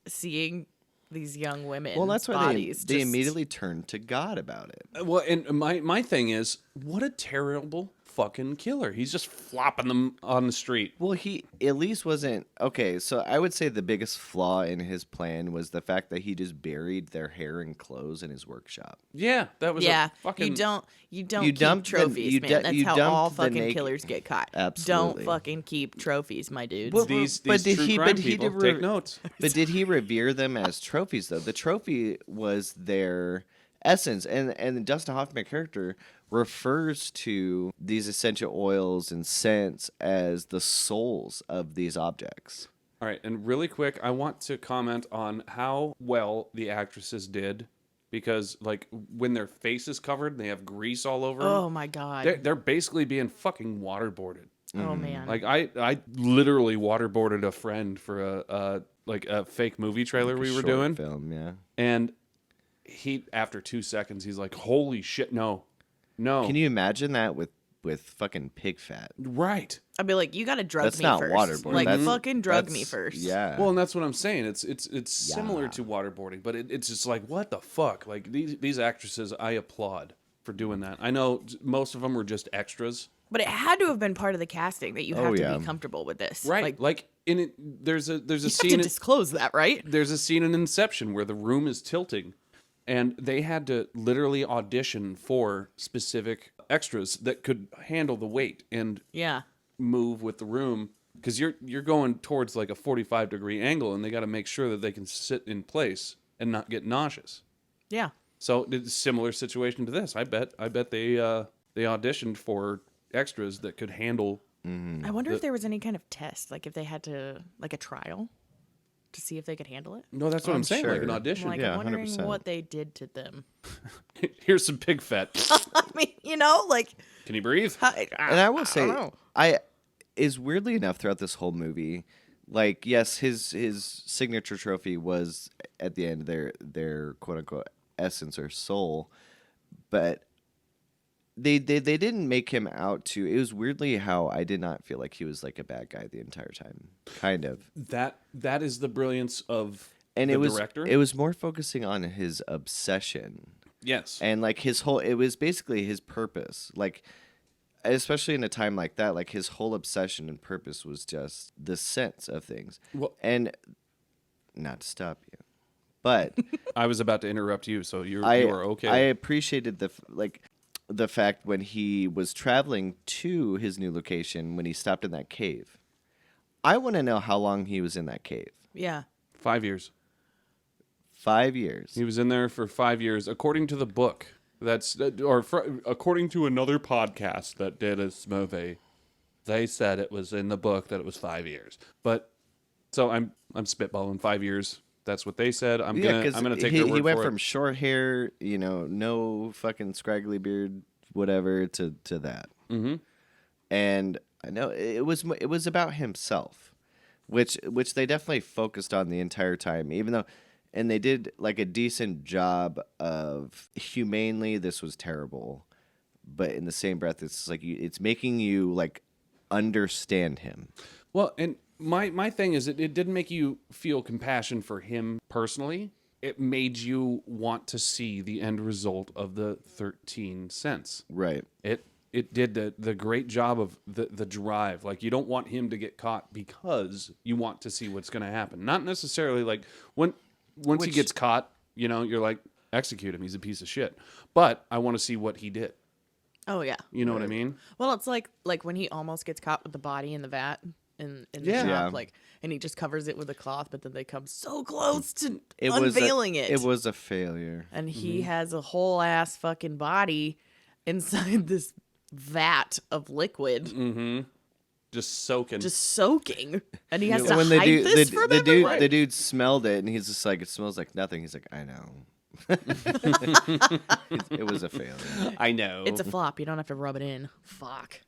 seeing these young women? Well, that's why bodies they just- immediately turned to God about it. Well, and my thing is, what a terrible fucking killer. He's just flopping them on the street. Well, he at least wasn't okay. So I would say the biggest flaw in his plan was the fact that he just buried their hair and clothes in his workshop. Yeah, that was Yeah, a fucking. you don't You keep dumped the- trophies, you man. du- That's you how dumped all the fucking naked- killers get caught. Absolutely. Don't fucking keep trophies, my dudes. Well, These but did true he- crime but he people did take re- notes. But did he revere them as trophies though? The trophy was their essence, and the Dustin Hoffman character refers to these essential oils and scents as the souls of these objects. All right, and really quick, I want to comment on how well the actresses did, because like when their face is covered, and they have grease all over. oh them, my god. they're basically being fucking waterboarded. Oh man. Like I literally waterboarded a friend for a fake movie trailer we were Short doing, film, yeah. and he after 2 seconds he's like, "Holy shit, no." Can you imagine that with fucking pig fat? Right. I'd be like, you gotta drug That's me not first. waterboarding. Like, That's- fucking drug me that's- first. Yeah. Well, and that's what I'm saying. It's similar Yeah. to waterboarding, but it's just like, what the fuck? Like these actresses, I applaud for doing that. I know most of them were just extras. But it had to have been part of the casting that you have to yeah. be comfortable with this. Right. Like in it there's a you have scene to disclose that, right? there's a scene in Inception where the room is tilting, and they had to literally audition for specific extras that could handle the weight and Yeah. move with the room, because you're going towards like a 45-degree angle, and they got to make sure that they can sit in place and not get nauseous. Yeah. So it's a similar situation to this. I bet they auditioned for extras that could handle. I wonder if there was any kind of test, like if they had to, like a trial, to see if they could handle it. No, that's what I'm saying. Like an sure. audition. Like, Yeah, I'm wondering 100%. what they did to them. Here's some pig fat. I mean, you know, like, Can you breathe? And I will say, don't know. I is weirdly enough throughout this whole movie, like yes, his signature trophy was at the end their quote unquote essence or soul, but they didn't make him out to. It was weirdly how I did not feel like he was like a bad guy the entire time, kind of. That is the brilliance of And the it was director. it was more focusing on his obsession. Yes. And like it was basically his purpose, like especially in a time like that, like his whole obsession and purpose was just the sense of things. Well- And not to stop you, but I was about to interrupt you, so you I are okay. I appreciated the fact when he was traveling to his new location, when he stopped in that cave. I want to know how long he was in that cave. yeah. 5 years. 5 years. He was in there for 5 years, according to the book. According to another podcast that did a movie, they said it was in the book that it was 5 years. But so I'm spitballing 5 years. That's what they said. I'm gonna take their word he went for from it. short hair, no fucking scraggly beard, whatever, to that. Mm-hmm. And I know it was about himself, which they definitely focused on the entire time, even though, and they did like a decent job of humanely, this was terrible, but in the same breath, it's like it's making you like understand him. Well, and my thing is it didn't make you feel compassion for him personally. It made you want to see the end result of the 13 cents. Right. It did the great job of the drive. Like, you don't want him to get caught because you want to see what's going to happen. Not necessarily like once he gets caught, you're like, execute him. He's a piece of shit. But I want to see what he did. Oh yeah. You know what I mean? Well, it's like when he almost gets caught with the body in the vat in the Yeah. shop, and he just covers it with a cloth, but then they come so close to It unveiling it. It was a failure. and he has a whole ass fucking body inside this vat of liquid, Just soaking. and he has to When hide this from everyone. the dude smelled it, and he's just like, it smells like nothing. He's like, I know. It was a failure. I know. It's a flop. You don't have to rub it in. Fuck.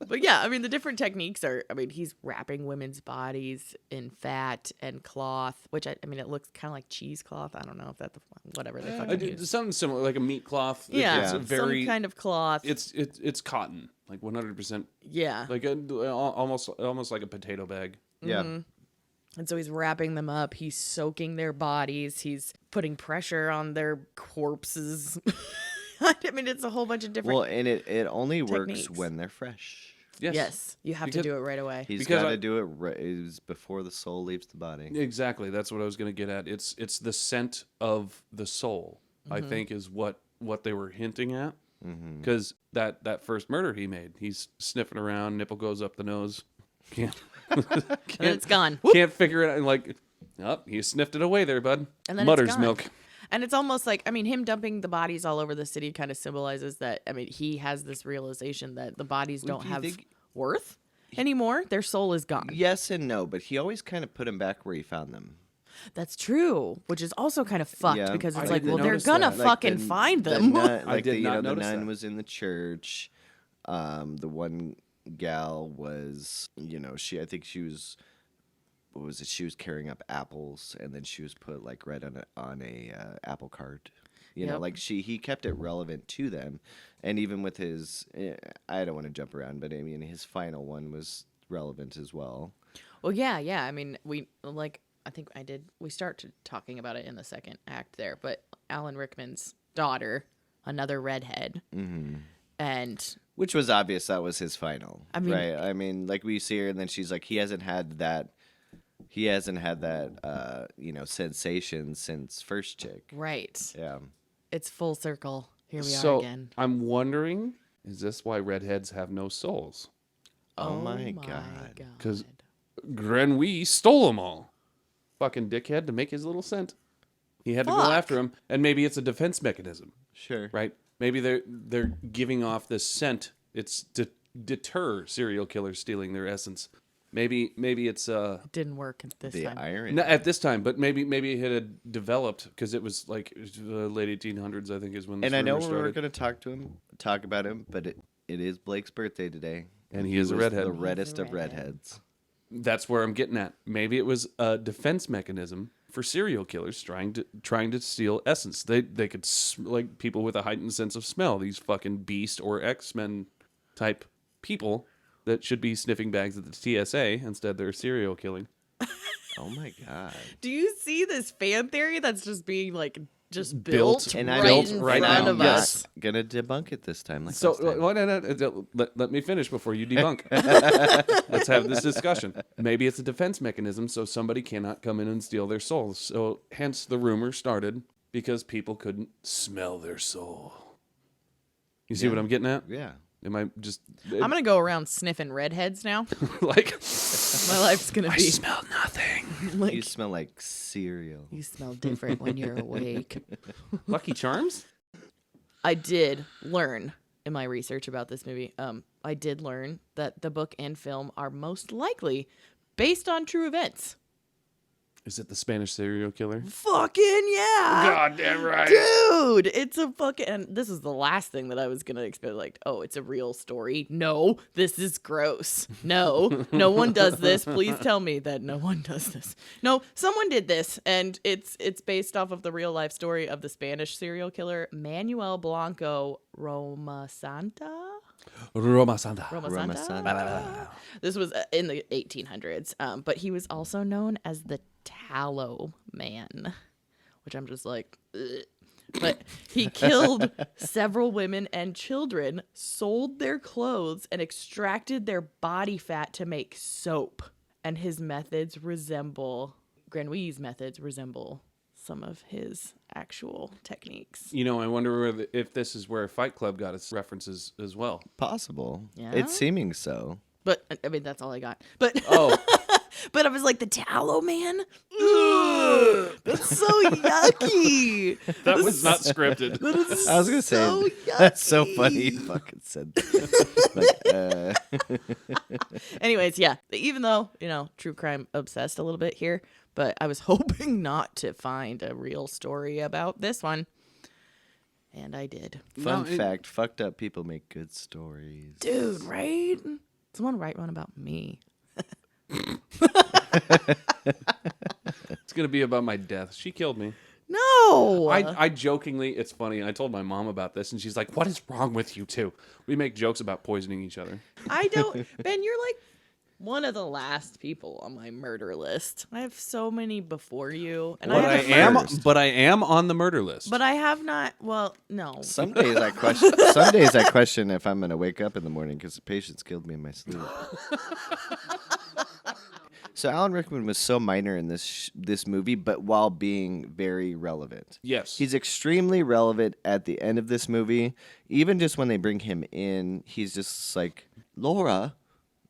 But yeah, I mean, the different techniques are, he's wrapping women's bodies in fat and cloth, which it looks kind of like cheesecloth. I don't know if that's whatever they fucking use. Something similar, like a meat cloth. Yeah, It's a very, some kind of cloth. It's cotton, like 100%. Yeah. Like almost like a potato bag. Yeah. And so he's wrapping them up. He's soaking their bodies. He's putting pressure on their corpses. It's a whole bunch of different. Well, and it only works techniques. when they're fresh. Yes, you have to do it right away. He's Because got to do it right is before the soul leaves the body. Exactly. That's what I was going to get at. It's the scent of the soul, I think, is what they were hinting at. Because that first murder he made, he's sniffing around, nipple goes up the nose. Can't And then it's gone. can't figure it out. And like, he sniffed it away there, bud. And then Mutter's it's gone. milk. And it's almost like, him dumping the bodies all over the city kind of symbolizes that, he has this realization that the bodies don't do you have think- worth anymore. Their soul is gone. Yes and no, but he always kind of put him back where he found them. That's true, which is also kind of fucked Yeah, because it's I like, didn't well, they're notice gonna that. fucking find them. I did not the notice nun that. was in the church. The one gal was, I think she was, what was it? She was carrying up apples, and then she was put like right on a apple cart. Yep. Like he kept it relevant to them, and even with his, I don't want to jump around, but his final one was relevant as well. Well, yeah. We start talking about it in the second act there, but Alan Rickman's daughter, another redhead, and Which was obvious that was his final. mean- right? Like we see her, and then she's like, he hasn't had that, sensation since first chick. right, Yeah. it's full circle. Here we are So again. I'm wondering, is this why redheads have no souls? Oh my God. Because Grenouille stole them all. Fucking dickhead to make his little scent. He had to go Fuck. after him, and maybe it's a defense mechanism, Sure. right? Maybe they're giving off this scent. It's to deter serial killers stealing their essence. Maybe it's It didn't work at this The time. irony. not at this time, but maybe it had developed because it was like the late 1800s, I think, is when this And I know rumor we were started. going to talk about him, but it is Blake's birthday today. And he is a was redhead. The reddest of redhead. redheads. That's where I'm getting at. Maybe it was a defense mechanism for serial killers trying to steal essence. They could like people with a heightened sense of smell. These fucking Beast or X-Men type people that should be sniffing bags at the TSA. Instead, they're serial killing. Oh my God. Do you see this fan theory that's just being just Built built, And right I'm built in right front now. of Yes. us? Gonna debunk it this time. Like So last time. let me finish before you debunk. Let's have this discussion. Maybe it's a defense mechanism so somebody cannot come in and steal their souls. So hence the rumor started because people couldn't smell their soul. You see what I'm getting at? Yeah. Am I just I'm gonna go around sniffing redheads now. like My life's gonna I be smell nothing? You smell like cereal. you smell different when you're awake. Lucky Charms? I did learn in my research about this movie. I did learn that the book and film are most likely based on true events. Is it the Spanish serial killer? Fucking yeah. God damn right. Dude, it's a fucking. And this is the last thing that I was going to expect. Like, oh, it's a real story. No, this is gross. No, no one does this. Please tell me that no one does this. No, someone did this. And it's based off of the real life story of the Spanish serial killer, Manuel Blanco Romasanta. Roma Santa. Romasanta. This was in the 1800s, but he was also known as the Tallow Man, which I'm just like, ugh. But he killed several women and children, sold their clothes, and extracted their body fat to make soap. And his methods resemble, Grenouille's methods resemble some of his actual techniques. You know, I wonder if this is where Fight Club got its references as well. Possible. Yeah? It's seeming so. But, I mean, that's all I got. But Oh, but I was like, the Tallow Man? Ugh, that's so yucky. that was not scripted. That is I was gonna say so that's so yucky. funny. You fucking said that. Anyways, yeah. Even though, true crime obsessed a little bit here, but I was hoping not to find a real story about this one. And I did. Fun fact: fucked up people make good stories. Dude, right? Someone write one about me. It's going to be about my death. She killed me. No. I jokingly, it's funny. I told my mom about this, and she's like, "What is wrong with you two?" We make jokes about poisoning each other. I don't. Ben, you're like one of the last people on my murder list. I have so many before you, and But I am on the murder list. But I have not. Well, no. Some days I question. Some days I question if I'm gonna wake up in the morning because the patients killed me in my sleep. So Alan Rickman was so minor in this movie, but while being very relevant. Yes. He's extremely relevant at the end of this movie. Even just when they bring him in, he's just like, Laura,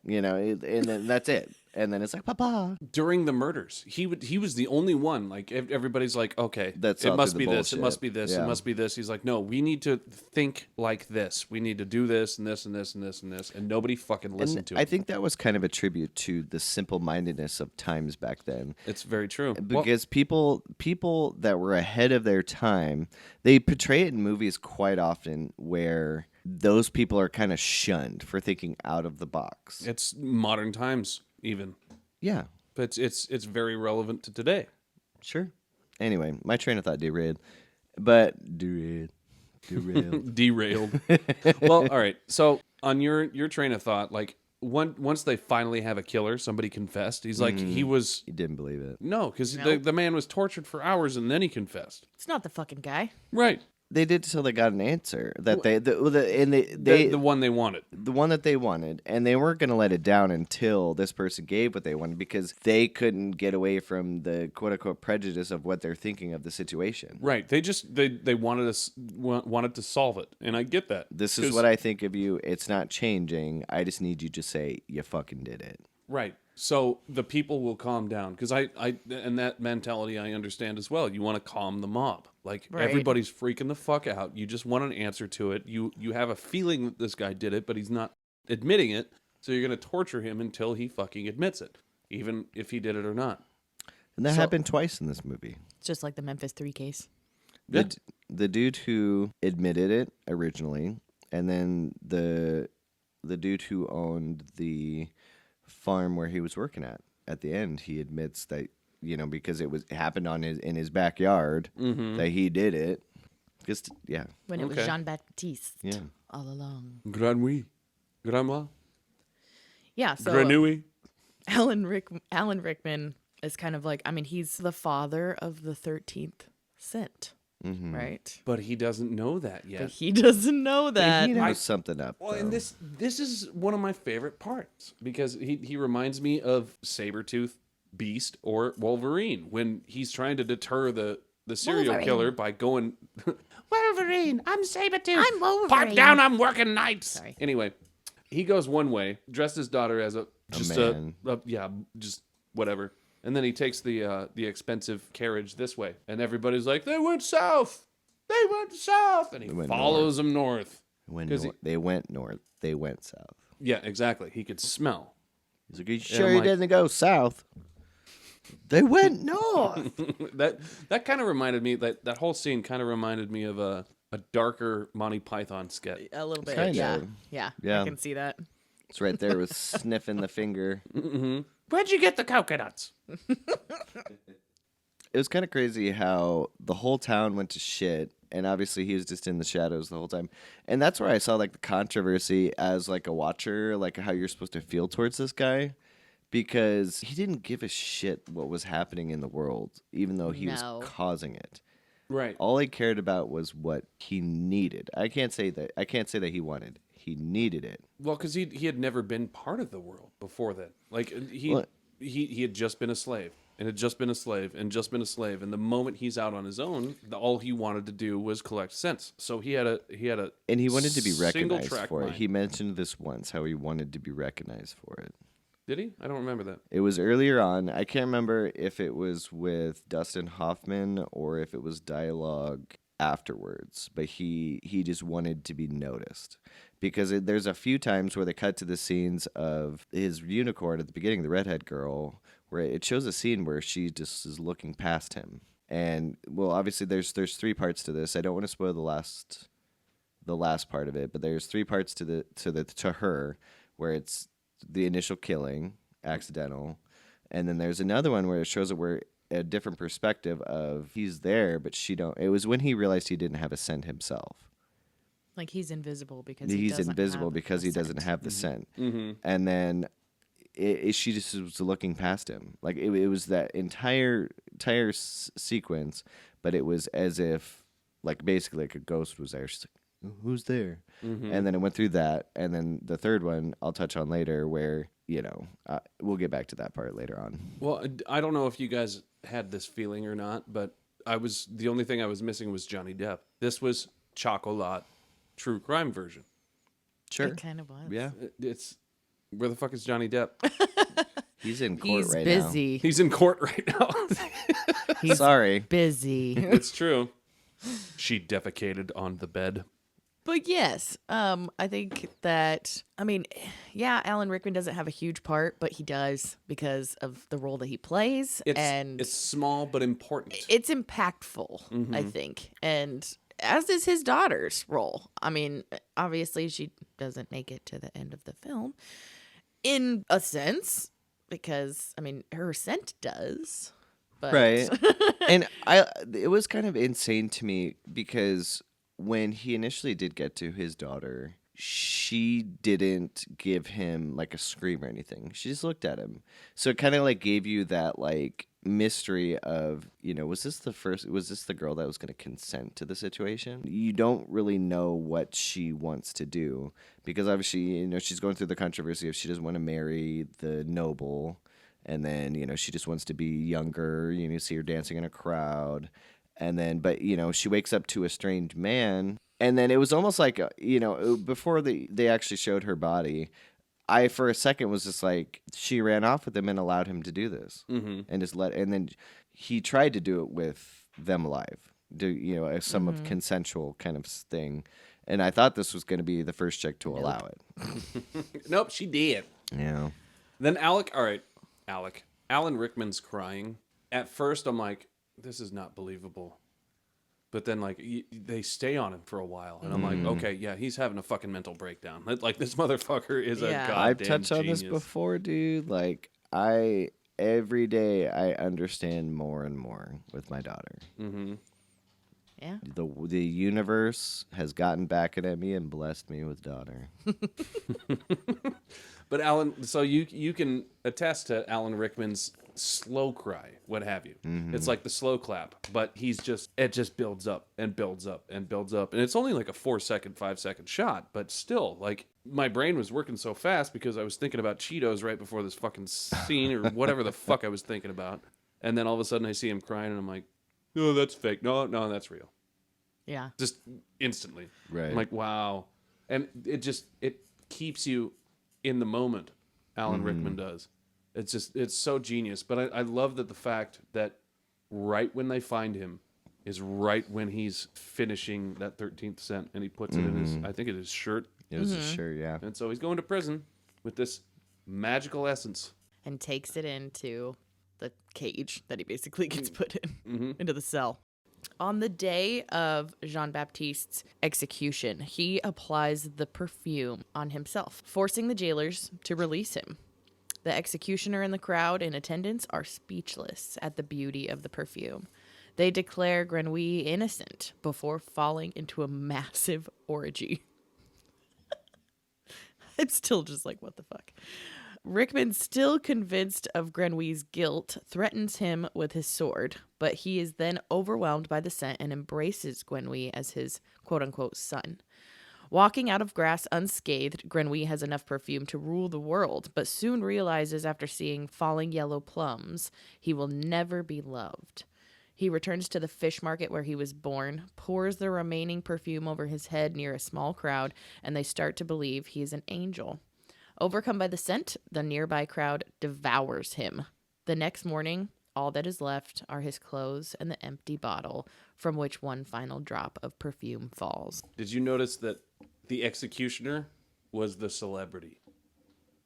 and then that's it. And then it's like, Papa. During the murders, he was the only one. Like everybody's like, okay, That's it all must through be the this, it bullshit. must be this, Yeah. it must be this. He's like, no, we need to think like this. We need to do this and this and this and this and this, and nobody fucking listened to I it. think that was kind of a tribute to the simple-mindedness of times back then. It's very true. Because people that were ahead of their time, they portray it in movies quite often where those people are kind of shunned for thinking out of the box. It's modern times even, Yeah, but it's very relevant to today. sure. Anyway, my train of thought derailed. Derailed. Derailed. Well, all right. So on your train of thought, like once they finally have a killer, somebody confessed. He's like, he was You didn't believe it. no, because No. the man was tortured for hours and then he confessed. It's not the fucking guy. Right. They did till they got an answer that the one they wanted. the one that they wanted, and they weren't going to let it down until this person gave what they wanted because they couldn't get away from the quote unquote prejudice of what they're thinking of the situation. Right. They just they wanted to solve it, and I get that. This is what I think of you. It's not changing. I just need you to say you fucking did it. Right. So the people will calm down because I and that mentality I understand as well. You want to calm the mob. Like Right. everybody's freaking the fuck out. You just want an answer to it. You have a feeling that this guy did it, but he's not admitting it. So you're going to torture him until he fucking admits it, even if he did it or not. And that So- happened twice in this movie. It's just like the Memphis 3 case. Yeah. The dude who admitted it originally, and then the dude who owned the farm where he was working at the end, he admits that because it happened in his backyard that he did it. Just When it was Okay. Jean-Baptiste Yeah. all along. Granouille. Grandma. Yeah, so Granouille. Alan Rickman is kind of like, he's the father of the 13th scent, right? But he doesn't know that yet. But he doesn't know that. he knows something up. Well, though. and this is one of my favorite parts because he reminds me of Sabretooth, Beast, or Wolverine when he's trying to deter the serial Wolverine. killer by going, Wolverine, I'm Sabretooth. I'm Wolverine. Pipe down, I'm working nights. Sorry. Anyway, he goes one way, dressed his daughter as man. just whatever. And then he takes the expensive carriage this way. And everybody's like, they went south. They went south. And he They went follows them north. They went north. They went south. Yeah, exactly. He could smell. He's like, "Are you I'm sure he like- didn't go south?" They went north. that kind of reminded me, that whole scene kind of reminded me of a darker Monty Python sketch. A little bit. Kind Yeah. of. Yeah. Yeah. I can see that. It's right there with sniffing the finger. Where'd you get the coconuts? It was kind of crazy how the whole town went to shit, and obviously he was just in the shadows the whole time. And that's where I saw like the controversy as like a watcher, like how you're supposed to feel towards this guy, because he didn't give a shit what was happening in the world, even though he No. was causing it. Right. All he cared about was what he needed. I can't say that he wanted. He needed it. Well, because he had never been part of the world before that. Like Well- he had just been a slave, and had just been a slave, and just been a slave. And the moment he's out on his own, all he wanted to do was collect cents. So he had a And he wanted to be single recognized track for it. mind. He mentioned this once, how he wanted to be recognized for it. Did he? I don't remember that. It was earlier on. I can't remember if it was with Dustin Hoffman or if it was dialogue afterwards, but he just wanted to be noticed. Because there's a few times where they cut to the scenes of his unicorn at the beginning, the redhead girl, where it shows a scene where she just is looking past him. And, well, obviously there's 3 parts to this. I don't want to spoil the last part of it, but there's 3 parts to her, where it's the initial killing, accidental, and then there's another one where it shows it where a different perspective of he's there, but she don't. It was when he realized he didn't have a scent himself. Like he's invisible because He's invisible because he doesn't have the scent, and then she just was looking past him. Like it was that entire sequence, but it was as if like basically like a ghost was there. She's like, who's there? And then it went through that, and then the third one I'll touch on later, where we'll get back to that part later on. Well, I don't know if you guys had this feeling or not, but the only thing I was missing was Johnny Depp. This was Chocolat true crime version. Sure, It kind of was. yeah, It's where the fuck is Johnny Depp? he's in court He's right busy. He's in court right now. now. Sorry, Busy. It's true. She defecated on the bed. But yes, I think that, yeah, Alan Rickman doesn't have a huge part, but he does because of the role that he plays. It's small but important. It's impactful, I think. And as is his daughter's role. Obviously she doesn't make it to the end of the film in a sense, because, her scent does. But... right? And it was kind of insane to me because when he initially did get to his daughter, she didn't give him like a scream or anything. She just looked at him. So it kind of like gave you that like mystery of, was this the girl that was going to consent to the situation? You don't really know what she wants to do because obviously, she's going through the controversy of she doesn't want to marry the noble. And then, she just wants to be younger. You see her dancing in a crowd. And then, but, she wakes up to a strange man. And then it was almost like, before they actually showed her body, I, for a second, was just like, she ran off with him and allowed him to do this. And and then he tried to do it with them alive, some of consensual kind of thing. And I thought this was going to be the first chick to allow it. Nope, she did. Yeah. Then Alan Rickman's crying. At first, I'm like, this is not believable. But then, like, they stay on him for a while. And I'm like, okay, yeah, he's having a fucking mental breakdown. Like, this motherfucker is a Yeah. goddamn I've touched on genius. this before, dude. Like, every day I understand more and more with my daughter. Yeah. The universe has gotten back at me and blessed me with daughter. But Alan, so you can attest to Alan Rickman's slow cry, what have you. It's like the slow clap, but it just builds up and builds up and builds up. And it's only like a 4-second, 5-second shot, but still, like, my brain was working so fast because I was thinking about Cheetos right before this fucking scene or whatever the fuck I was thinking about. And then all of a sudden I see him crying and I'm like, no, that's fake. No, that's real. Yeah. Just instantly. Right. I'm like, wow. And it keeps you in the moment. Alan Rickman does. It's so genius. But I love that the fact that right when they find him is right when he's finishing that 13th cent and he puts it in his, I think it is shirt. It was a shirt, yeah. And so he's going to prison with this magical essence. And takes it into the cage that he basically gets put in into the cell. On the day of Jean-Baptiste's execution, he applies the perfume on himself, forcing the jailers to release him. The executioner and the crowd in attendance are speechless at the beauty of the perfume. They declare Grenouille innocent before falling into a massive orgy. It's still just like, what the fuck? Rickman, still convinced of Grenouille's guilt, threatens him with his sword, but he is then overwhelmed by the scent and embraces Grenouille as his quote-unquote son. Walking out of grass unscathed, Grenouille has enough perfume to rule the world, but soon realizes after seeing falling yellow plums, he will never be loved. He returns to the fish market where he was born, pours the remaining perfume over his head near a small crowd, and they start to believe he is an angel. Overcome by the scent, the nearby crowd devours him. The next morning, all that is left are his clothes and the empty bottle from which one final drop of perfume falls. Did you notice that the executioner was the celebrity?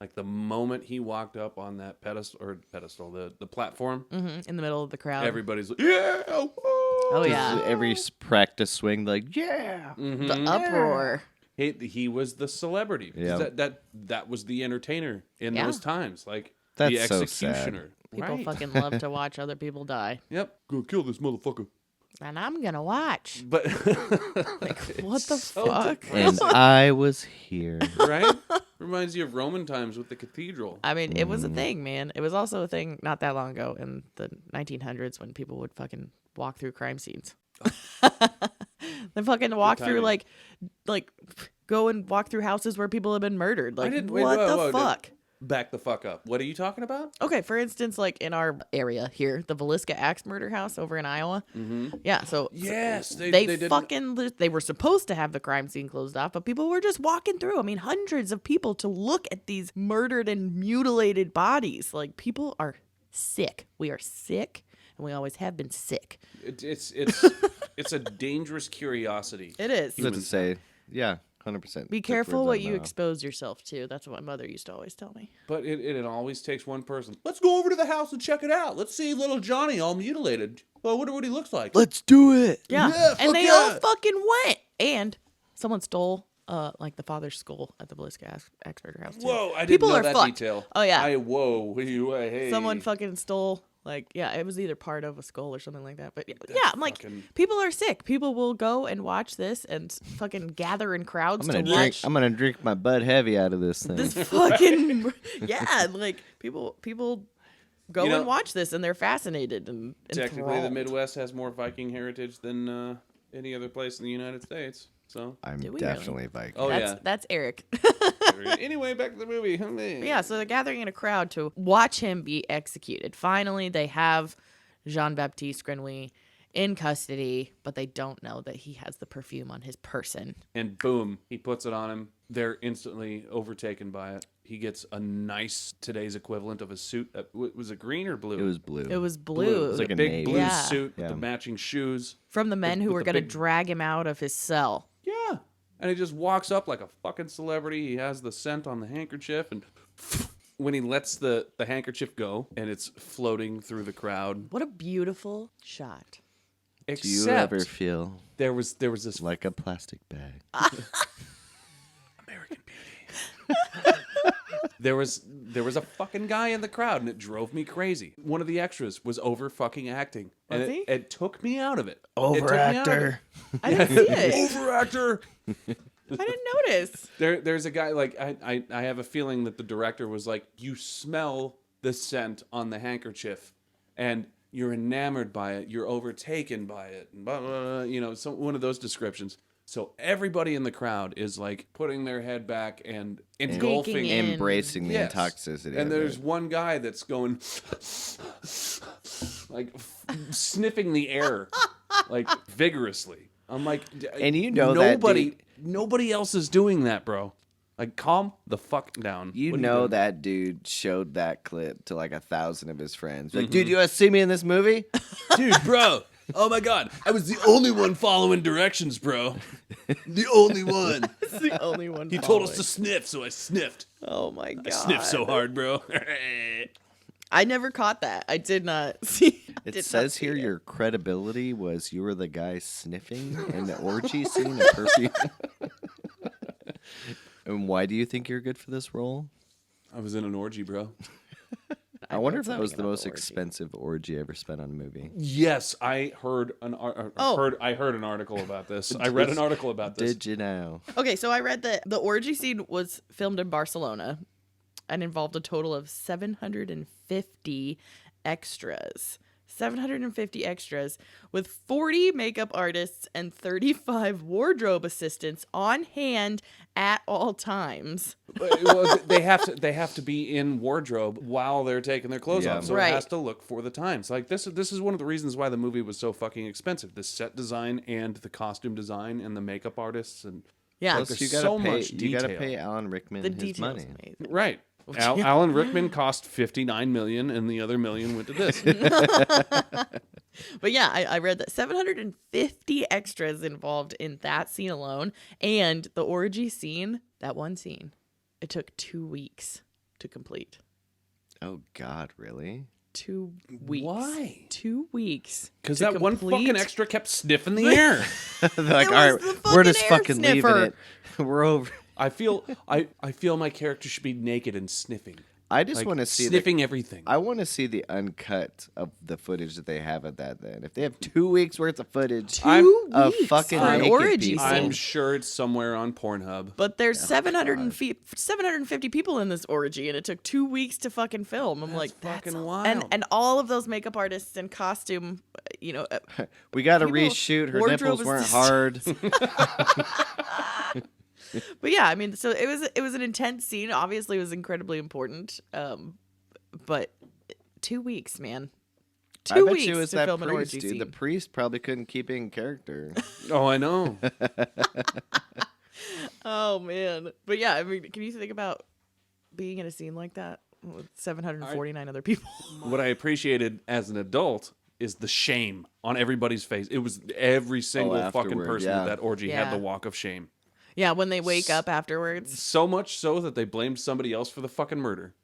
Like the moment he walked up on that pedestal, the platform, In the middle of the crowd. everybody's like, yeah, Oh, yeah. Every practice swing, like, yeah. The uproar. he was the celebrity. Yeah. That was the entertainer in Yeah. those times. Like That's the so executioner. People Right. fucking love to watch other people die. Yep. Go kill this motherfucker. And I'm going to watch. But What the so fuck? And I was here. right? Reminds you of Roman times with the cathedral. I mean, it was a thing, man. It was also a thing not that long ago in the 1900s when people would fucking walk through crime scenes. They fucking walk through timing. like go and walk through houses where people have been murdered. Like, wait, what whoa, the whoa, fuck? Back the fuck up. What are you talking about? Okay, for instance, like in our area here, the Villisca Axe murder house over in Iowa. Yeah, so Yes, they did. they were supposed to have the crime scene closed off, but people were just walking through. I mean, hundreds of people to look at these murdered and mutilated bodies. Like, people are sick. We are sick, and we always have been sick. It's a dangerous curiosity. It is. I was about to say, yeah, 100%. Be Took careful words what out of you my mouth. expose yourself to. That's what my mother used to always tell me. But it always takes one person. Let's go over to the house and check it out. Let's see little Johnny all mutilated. Well, I wonder what he looks like. Let's do it. Yeah, Yeah, and fuck they all yeah. fucking went. And someone stole like the father's skull at the Villisca Axe murder house too. Whoa, I didn't People know are that fucked. detail. Oh yeah, Hey. someone fucking stole. Like, yeah, it was either part of a skull or something like that. But yeah, I'm like, fucking- people are sick. People will go and watch this and fucking gather in crowds to watch I'm gonna drink my Bud Heavy out of this thing. this fucking yeah. Like people go You know- and watch this and they're fascinated and Technically, the enthralled. Midwest has more Viking heritage than any other place in the United States. So, I'm Do we definitely Viking. oh That's Eric. anyway, back to the movie. Yeah, so they're gathering in a crowd to watch him be executed. Finally, they have Jean-Baptiste Grenouille in custody, but they don't know that he has the perfume on his person. And boom, he puts it on him. They're instantly overtaken by it. He gets a nice today's equivalent of a suit. Was it green or blue? It was blue. It was blue. It was like a a big navy. blue Yeah. suit with Yeah. the matching shoes. From the men who with were the going to big- drag him out of his cell. Yeah. And he just walks up like a fucking celebrity. He has the scent on the handkerchief. And when he lets the handkerchief go and it's floating through the crowd. What a beautiful shot. Do Except you ever feel there was this like a plastic bag? American Beauty. There was a fucking guy in the crowd, and it drove me crazy. One of the extras was over fucking acting, and Was he? it took me out of it. It took me out of it. I didn't see it. Overactor. I didn't notice. There's a guy like I have a feeling that the director was like, you smell the scent on the handkerchief, and you're enamored by it, you're overtaken by it, and blah, blah, blah, you know, so one of those descriptions. So everybody in the crowd is like putting their head back and engulfing Taking in- Embracing the Yes. toxicity. And of there's it. one guy that's going like sniffing the air like vigorously. I'm like, And you know that nobody else is doing that, bro. Like, calm the fuck down. You What are know doing? that dude showed that clip to like 1,000 of his friends. Like, dude, you want to see me in this movie? Dude, bro. Oh my god. I was the only one following directions, bro. The only one. It's the only one. He told us to sniff, so I sniffed. Oh my god. I sniffed so hard, bro. I never caught that. I did not see. It says here your credibility was you were the guy sniffing in the orgy scene of Perfume. And why do you think you're good for this role? I was in an orgy, bro. I wonder if that was the most expensive orgy ever spent on a movie. Yes, I heard I heard an article about this. I read an article about this. Did you know? Okay, so I read that the orgy scene was filmed in Barcelona and involved a total of 750 extras. 750 extras with 40 makeup artists and 35 wardrobe assistants on hand at all times. Well, they have to be in wardrobe while they're taking their clothes off, so Right. it has to look for the times. Like this is one of the reasons why the movie was so fucking expensive. The set design and the costume design and the makeup artists and Yeah, Plus, Plus, there's you gotta so pay. much You gotta detail. pay Alan Rickman the his details money. amazing. right. Alan Rickman cost $59 million, and the other $1 million went to this. But yeah, I read that 750 extras involved in that scene alone, and the orgy scene, that one scene, it took 2 weeks to complete. Oh God, really? 2 weeks. Why? 2 weeks. Because to that one complete. fucking extra kept sniffing the air. They're like, It all was right, the we're just fucking fucking air leaving sniffer. it. We're over. I feel my character should be naked and sniffing. I just Like, want to see sniffing everything. I want to see the uncut of the footage that they have of that. Then, if they have 2 weeks worth of footage I'm- of weeks fucking for an naked orgy people, scene. I'm sure it's somewhere on Pornhub. But there's 750 people in this orgy, and it took 2 weeks to fucking film. I'm like, that's fucking a- wild. And all of those makeup artists and costume, we got to people- reshoot. Her wardrobe nipples weren't assistant. hard. But yeah, I mean, so it was an intense scene. Obviously, it was incredibly important. But 2 weeks, man. I 2 bet weeks you it was to that film an priest, orgy dude. scene. The priest probably couldn't keep it in character. Oh, I know. Oh man. But yeah, I mean, can you think about being in a scene like that with 749 other people? What I appreciated as an adult is the shame on everybody's face. It was every single fucking afterward, person yeah. at that orgy had Yeah. the walk of shame. Yeah, when they wake up afterwards. So much so that they blamed somebody else for the fucking murder.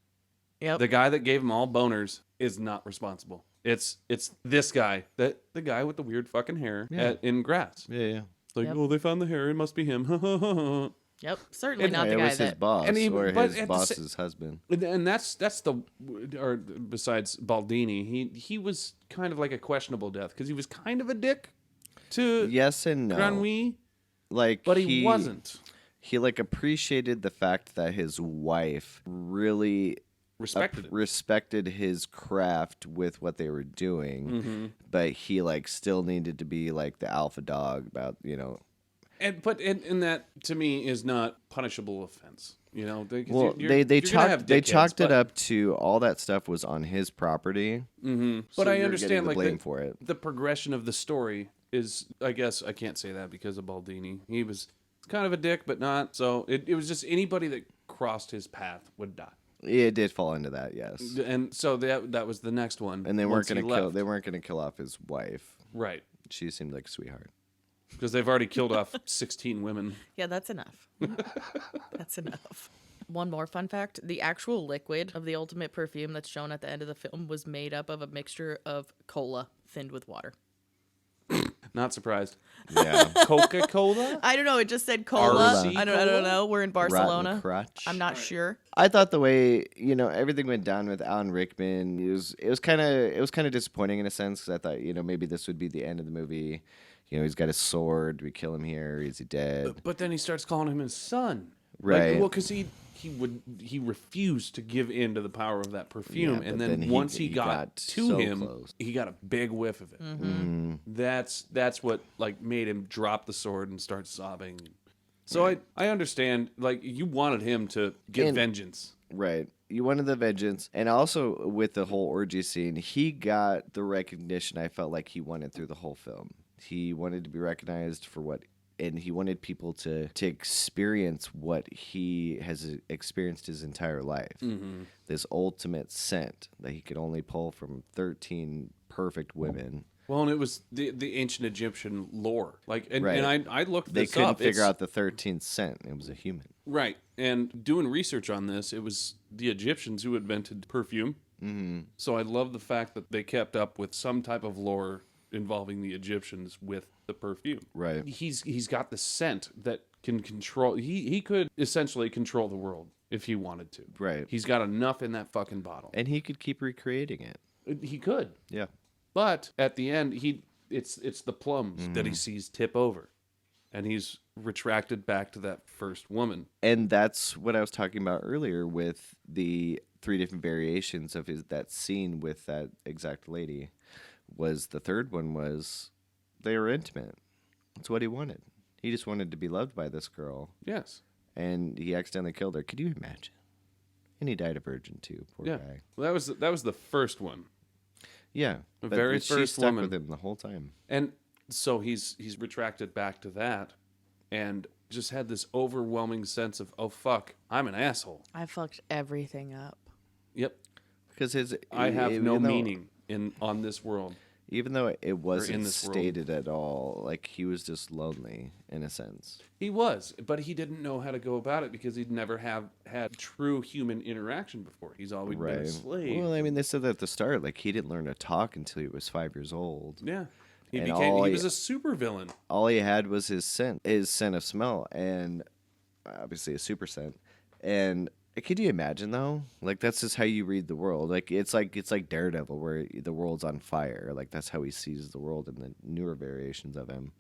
Yep. The guy that gave them all boners is not responsible. It's this guy, the guy with the weird fucking hair in grass. Yeah. It's like, Yep. oh, they found the hair. It must be him. Yep. Certainly not it the guy was his that. boss and he- or but his at the boss's husband. And that's or besides Baldini, he was kind of like a questionable death because he was kind of a dick to Yes and no. Granui, Like, but he wasn't. He like appreciated the fact that his wife really Respected it. respected his craft with what they were doing, Mm-hmm. but he like still needed to be like the alpha dog about And that to me is not punishable offense. You know, Well, they chalked it up to all that stuff was on his property. Mm-hmm. So But I you're understand getting the like blame for it. the progression of the story is. I guess I can't say that because of Baldini. He was kind of a dick, but not. So it was just anybody that crossed his path would die. It did fall into that, yes. And so that was the next one. And they weren't once he gonna kill. left. They weren't gonna kill off his wife. Right. She seemed like a sweetheart. Because they've already killed off 16 women. Yeah, that's enough. That's enough. One more fun fact. The actual liquid of the ultimate perfume that's shown at the end of the film was made up of a mixture of cola thinned with water. Not surprised. Yeah. Coca-Cola? I don't know. It just said cola. RC I don't know. We're in Barcelona. Rotten crotch. I'm not sure. I thought the way everything went down with Alan Rickman, it was kind of disappointing in a sense because I thought maybe this would be the end of the movie. He's got his sword. Do we kill him here? Is he dead? But then he starts calling him his son. Right. Like, well, because he refused to give in to the power of that perfume, Yeah, and but then then once he he got got to so him, close. he got a big whiff of it. Mm-hmm. That's what like made him drop the sword and start sobbing. So I understand. Like you wanted him to get And- vengeance. Right. You wanted the vengeance. And also with the whole orgy scene, he got the recognition I felt like he wanted through the whole film. He wanted to be recognized for what, and he wanted people to experience what he has experienced his entire life. Mm-hmm. This ultimate scent that he could only pull from 13 perfect women. Well, and it was the ancient Egyptian lore. Like, and Right. I looked They this couldn't up. figure out the 13th scent. It was a human. Right. And doing research on this, it was the Egyptians who invented perfume. So I love the fact that they kept up with some type of lore involving the Egyptians with the perfume. Right. He's got the scent that can control. He could essentially control the world if he wanted to. Right. He's got enough in that fucking bottle. And he could keep recreating it. He could. Yeah. But at the end, it's the plums that he sees tip over, and he's retracted back to that first woman. And that's what I was talking about earlier with the 3 different variations of that scene with that exact lady. Was the third one was they were intimate. That's what he wanted. He just wanted to be loved by this girl, Yes. and he accidentally killed her. Could you imagine? And he died a virgin too. Poor Yeah. guy. Well, that was the first one. Yeah, The but very she first stuck woman. with him the whole time. And so he's retracted back to that, and just had this overwhelming sense of, oh fuck, I'm an asshole. I fucked everything up. Yep. Because I have no meaning on this world. Even though it in wasn't this world. stated at all, like he was just lonely in a sense. He was, but he didn't know how to go about it because he'd never had true human interaction before. He's always been a slave. Well, I mean, they said that at the start, like he didn't learn to talk until he was 5 years old. Yeah. He And was a super villain. All he had was his scent of smell, and obviously a super scent. And could you imagine though? Like that's just how you read the world. Like it's like Daredevil, where the world's on fire. Like that's how he sees the world in the newer variations of him.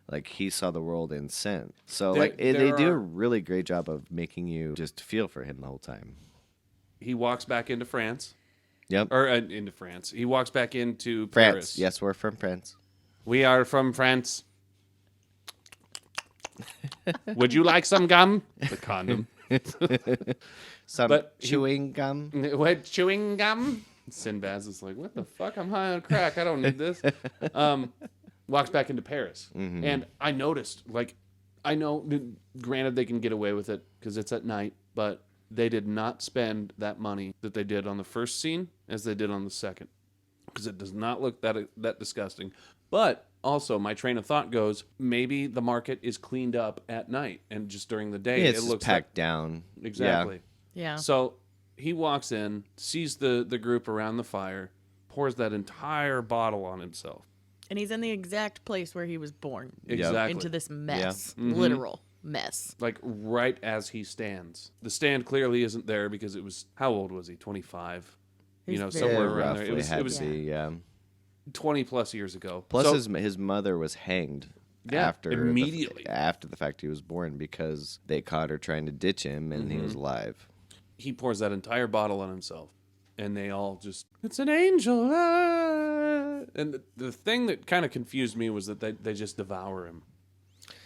Like he saw the world in scent. So they do a really great job of making you just feel for him the whole time. He walks back into France. Yep. Or into France. He walks back into France. Paris. Yes, we're from France. We are from France. Would you like some gum? The condom. Some But chewing gum. What, chewing gum? Sinbad is like, what the fuck? I'm high on crack. I don't need this. Walks back into Paris. And I noticed, I know, granted they can get away with it because it's at night, but they did not spend that money that they did on the first scene as they did on the second. Because it does not look that disgusting. But also, my train of thought goes, maybe the market is cleaned up at night, and just during the day, It's it looks packed down. Exactly. Yeah. So he walks in, sees the group around the fire, pours that entire bottle on himself. And he's in the exact place where he was born. Exactly. Into this mess. Mhm. Literal mess. Like right as he stands. The stand clearly isn't there because it was, how old was he? 25? He's You know, very- somewhere around there. Roughly had It was to be, yeah. 20 plus years ago. Plus, So- his mother was hanged Yeah, after immediately. after the fact he was born because they caught her trying to ditch him and he was alive. he pours that entire bottle on himself, and they all just, it's an angel. Ah. And the thing that kind of confused me was that they just devour him.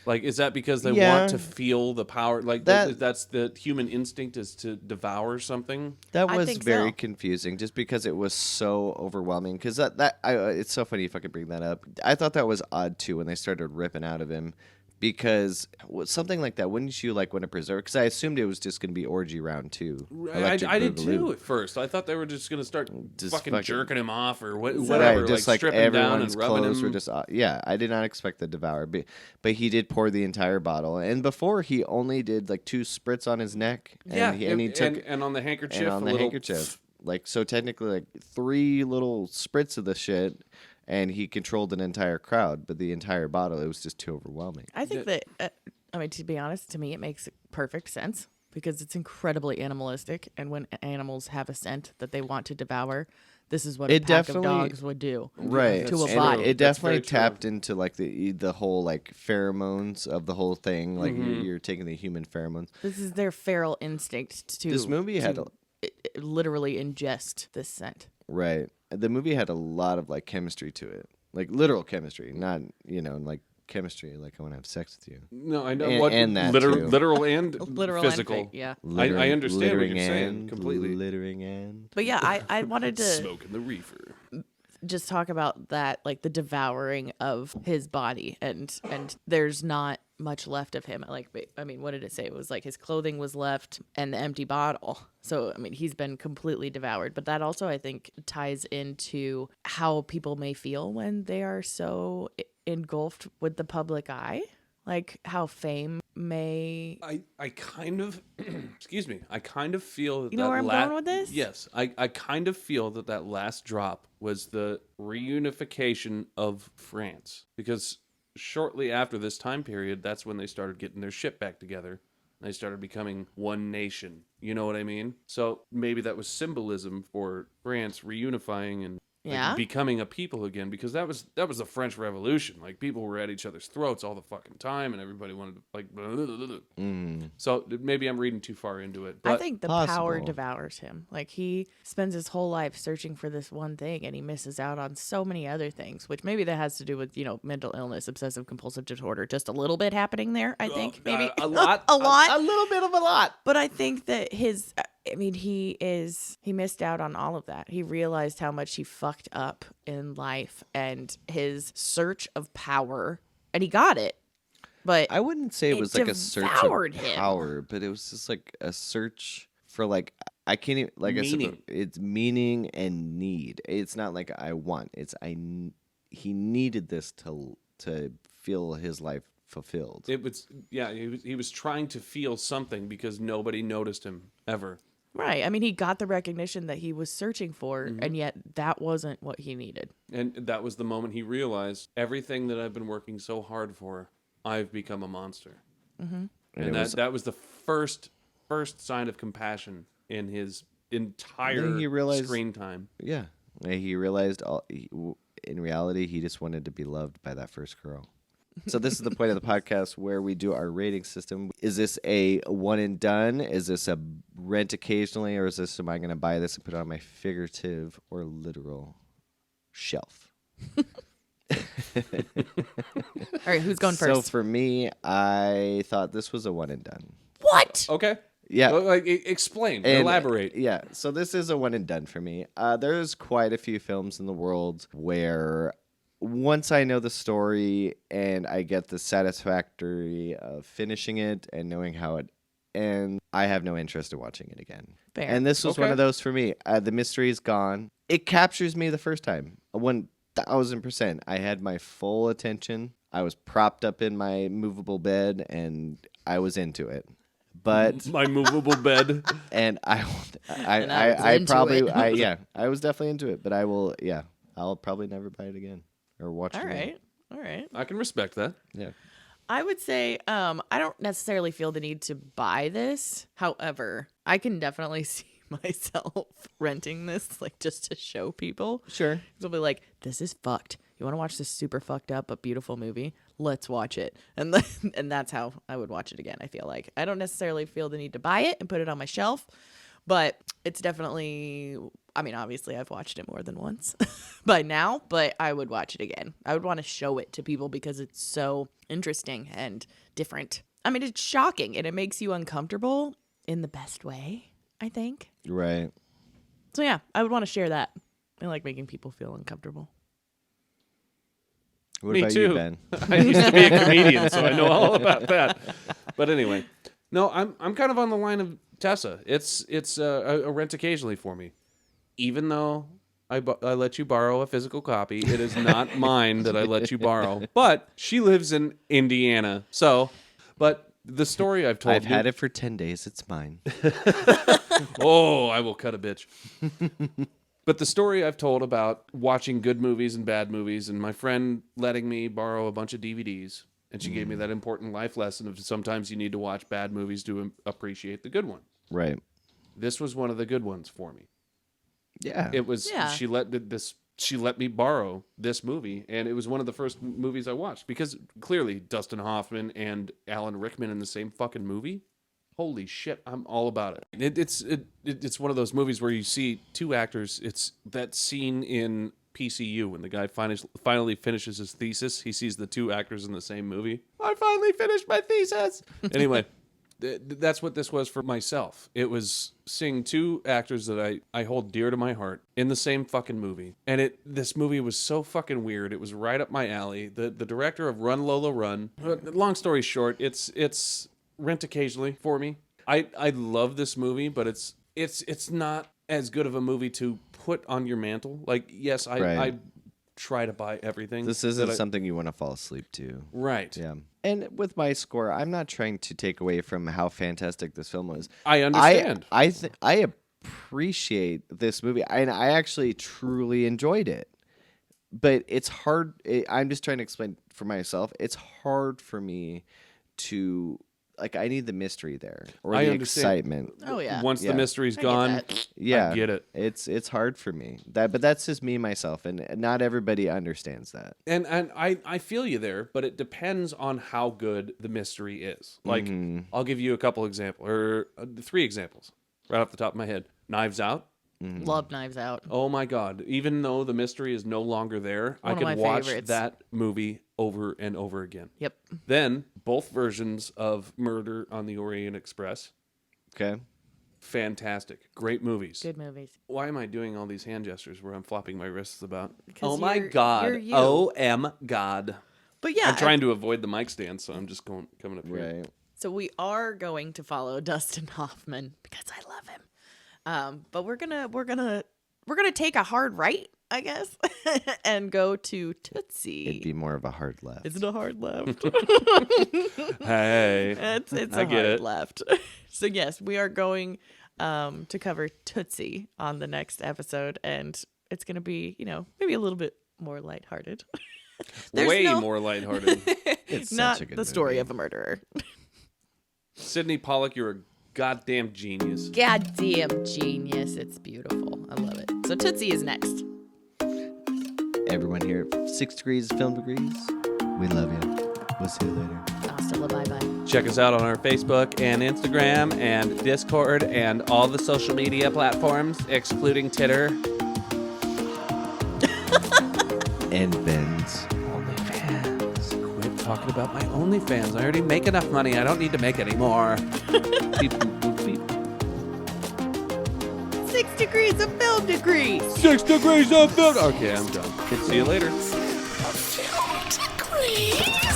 Like, is that because they Yeah. want to feel the power? Like, that's the human instinct is to devour something? That I was think very so. confusing just because it was so overwhelming. Because it's so funny if I could bring that up. I thought that was odd too when they started ripping out of him. Because something like that, wouldn't you like want to preserve? Because I assumed it was just going to be orgy round 2. I did Boogaloo. too at first. I thought they were just going to start Just fucking fucking- jerking him off or whatever. Right, just like stripping down and everyone's rubbing clothes him. were just yeah. I did not expect the devour, but he did pour the entire bottle, and before he only did like 2 spritz on his neck, and he took and on the handkerchief, and on a the little handkerchief, like so technically like 3 little spritz of the shit, and he controlled an entire crowd, but the entire bottle it was just too overwhelming. I think that, to be honest, to me, it makes perfect sense because it's incredibly animalistic. And when animals have a scent that they want to devour, this is what a It pack of definitely- dogs would do. Right, To a and body. it That's definitely very true. tapped into like the whole like pheromones of the whole thing. Like you're taking the human pheromones. This is their feral instinct to This movie had to literally ingest this scent. Right. The movie had a lot of like chemistry to it. Like literal chemistry, not, like chemistry like I want to have sex with you. No, I know And- what and that literal, too. literal and Literal and physical. fake, yeah. I understand what littering you're saying and completely. Littering and But yeah, I wanted to Smoking the reefer. just talk about that, like the devouring of his body, and there's not much left of him. Like, I mean, what did it say? It was like his clothing was left and the empty bottle. So, I mean, he's been completely devoured. But that also, I think, ties into how people may feel when they are so engulfed with the public eye. Like how fame may. I kind of, excuse me, I kind of feel that You know where I'm going with this? Yes, I kind of feel that last drop was the reunification of France. Because shortly after this time period, that's when they started getting their shit back together. They started becoming one nation. You know what I mean? So maybe that was symbolism for France reunifying and Yeah. becoming a people again, because that was the French Revolution. Like, people were at each other's throats all the fucking time, and everybody wanted to like. Blah, blah, blah, blah. So maybe I'm reading too far into it. But I think the power possible. devours him. Like he spends his whole life searching for this one thing, and he misses out on so many other things. Which maybe that has to do with mental illness, obsessive compulsive disorder, just a little bit happening there. I think maybe a lot, a lot, A little bit of a lot. But I think that he missed out on all of that. He realized how much he fucked up in life and his search of power, and he got it. But I wouldn't say it was like a search devoured of him. power, but it was just like a search for like I can't even like Meaning. I said, it's meaning and need. It's not like I want. He needed this to feel his life fulfilled. it was he was trying to feel something because nobody noticed him ever. right. I mean, he got the recognition that he was searching for, and yet that wasn't what he needed. And that was the moment he realized everything that I've been working so hard for, I've become a monster. And And it that was the first sign of compassion in his entire he realized- screen time. Yeah, he realized in reality he just wanted to be loved by that first girl. So this is the point of the podcast where we do our rating system. Is this a one and done? Is this a rent occasionally, or am I going to buy this and put it on my figurative or literal shelf? All right, who's going So first? for me, I thought this was a one and done. What? Okay. Yeah. Well, explain. And, Elaborate. Yeah, so this is a one and done for me. There's quite a few films in the world where once I know the story and I get the satisfactory of finishing it and knowing how it ends, I have no interest in watching it again. Fair. And this was one Okay. of those for me. The mystery is gone. It captures me the first time. 1,000%. I had my full attention. I was propped up in my movable bed and I was into it. But My movable bed. and I was into probably it. I was definitely into it, but I'll probably never buy it again or watch it All again. right. I can respect that. Yeah. I would say I don't necessarily feel the need to buy this. However, I can definitely see myself renting this, like just to show people. Sure. They'll be like, "This is fucked. You want to watch this super fucked up but beautiful movie? Let's watch it." And and that's how I would watch it again. I feel like I don't necessarily feel the need to buy it and put it on my shelf, but it's definitely. I mean, obviously, I've watched it more than once by now, but I would watch it again. I would want to show it to people because it's so interesting and different. I mean, it's shocking and it makes you uncomfortable in the best way, I think. Right. So yeah, I would want to share that. I like making people feel uncomfortable. What Me about too. you, Ben? I used to be a comedian, so I know all about that. But anyway, no, I'm kind of on the line of Tessa. It's a rent occasionally for me, even though I let you borrow a physical copy. It is not mine that I let you borrow. But she lives in Indiana, so. But the story I've told I've you, had it for 10 days. It's mine. Oh, I will cut a bitch. But the story I've told about watching good movies and bad movies, and my friend letting me borrow a bunch of DVDs, and she gave me that important life lesson of sometimes you need to watch bad movies to appreciate the good ones. Right. This was one of the good ones for me. Yeah. It was Yeah. she let me borrow this movie, and it was one of the first movies I watched because clearly Dustin Hoffman and Alan Rickman in the same fucking movie. Holy shit, I'm all about it. It's one of those movies where you see two actors. It's that scene in PCU when the guy finally finishes his thesis. He sees the two actors in the same movie. I finally finished my thesis. Anyway, that's what this was for myself. It was seeing two actors that I hold dear to my heart in the same fucking movie. And this movie was so fucking weird. It was right up my alley. The director of Run Lola Run. Long story short, it's rent occasionally for me. I love this movie, but it's not as good of a movie to put on your mantle. Like, yes, Right. try to buy everything. This isn't something you want to fall asleep to. Right. Yeah. And with my score, I'm not trying to take away from how fantastic this film was. I understand. I appreciate this movie, and I actually truly enjoyed it. But it's hard. I'm just trying to explain for myself. It's hard for me to I need the mystery there or I the understand. excitement. Oh yeah. Once the mystery's get gone, that. Yeah, I get it. It's hard for me. But that's just me myself, and not everybody understands that. And I feel you there, but it depends on how good the mystery is. Like, I'll give you a couple examples, or 3 examples right off the top of my head. Knives Out. Love Knives Out. Oh my God. Even though the mystery is no longer there, I One of my could watch favorites. that movie over and over again. Yep. Then, both versions of Murder on the Orient Express. Okay. Fantastic. Great movies. Good movies. Why am I doing all these hand gestures where I'm flopping my wrists about? Because Oh my you're God. you. O-M God. But yeah, I'm trying to avoid the mic stand, so I'm just coming up here. Right. so we are going to follow Dustin Hoffman because I love him. But we're gonna take a hard right, I guess, and go to Tootsie. It'd be more of a hard left. It's a hard left. Hey. It's I a get hard it. left. So yes, we are going to cover Tootsie on the next episode, and it's gonna be, maybe a little bit more lighthearted. There's Way no- more lighthearted. It's Not such a good the story movie. of a murderer. Sidney Pollack, you're a goddamn genius. Goddamn genius. It's beautiful. I love it. So Tootsie is next. Everyone here at 6 Degrees Film Degrees, we love you. We'll see you later. Hasta la bye-bye. Check us out on our Facebook and Instagram and Discord and all the social media platforms, excluding Titter. And Ben's. OnlyFans. Quit talking about my OnlyFans. I already make enough money. I don't need to make any more. Beep, boop, boop, beep. 6 degrees of film degrees. 6 degrees of film. Okay, I'm done. See you later. Film degrees.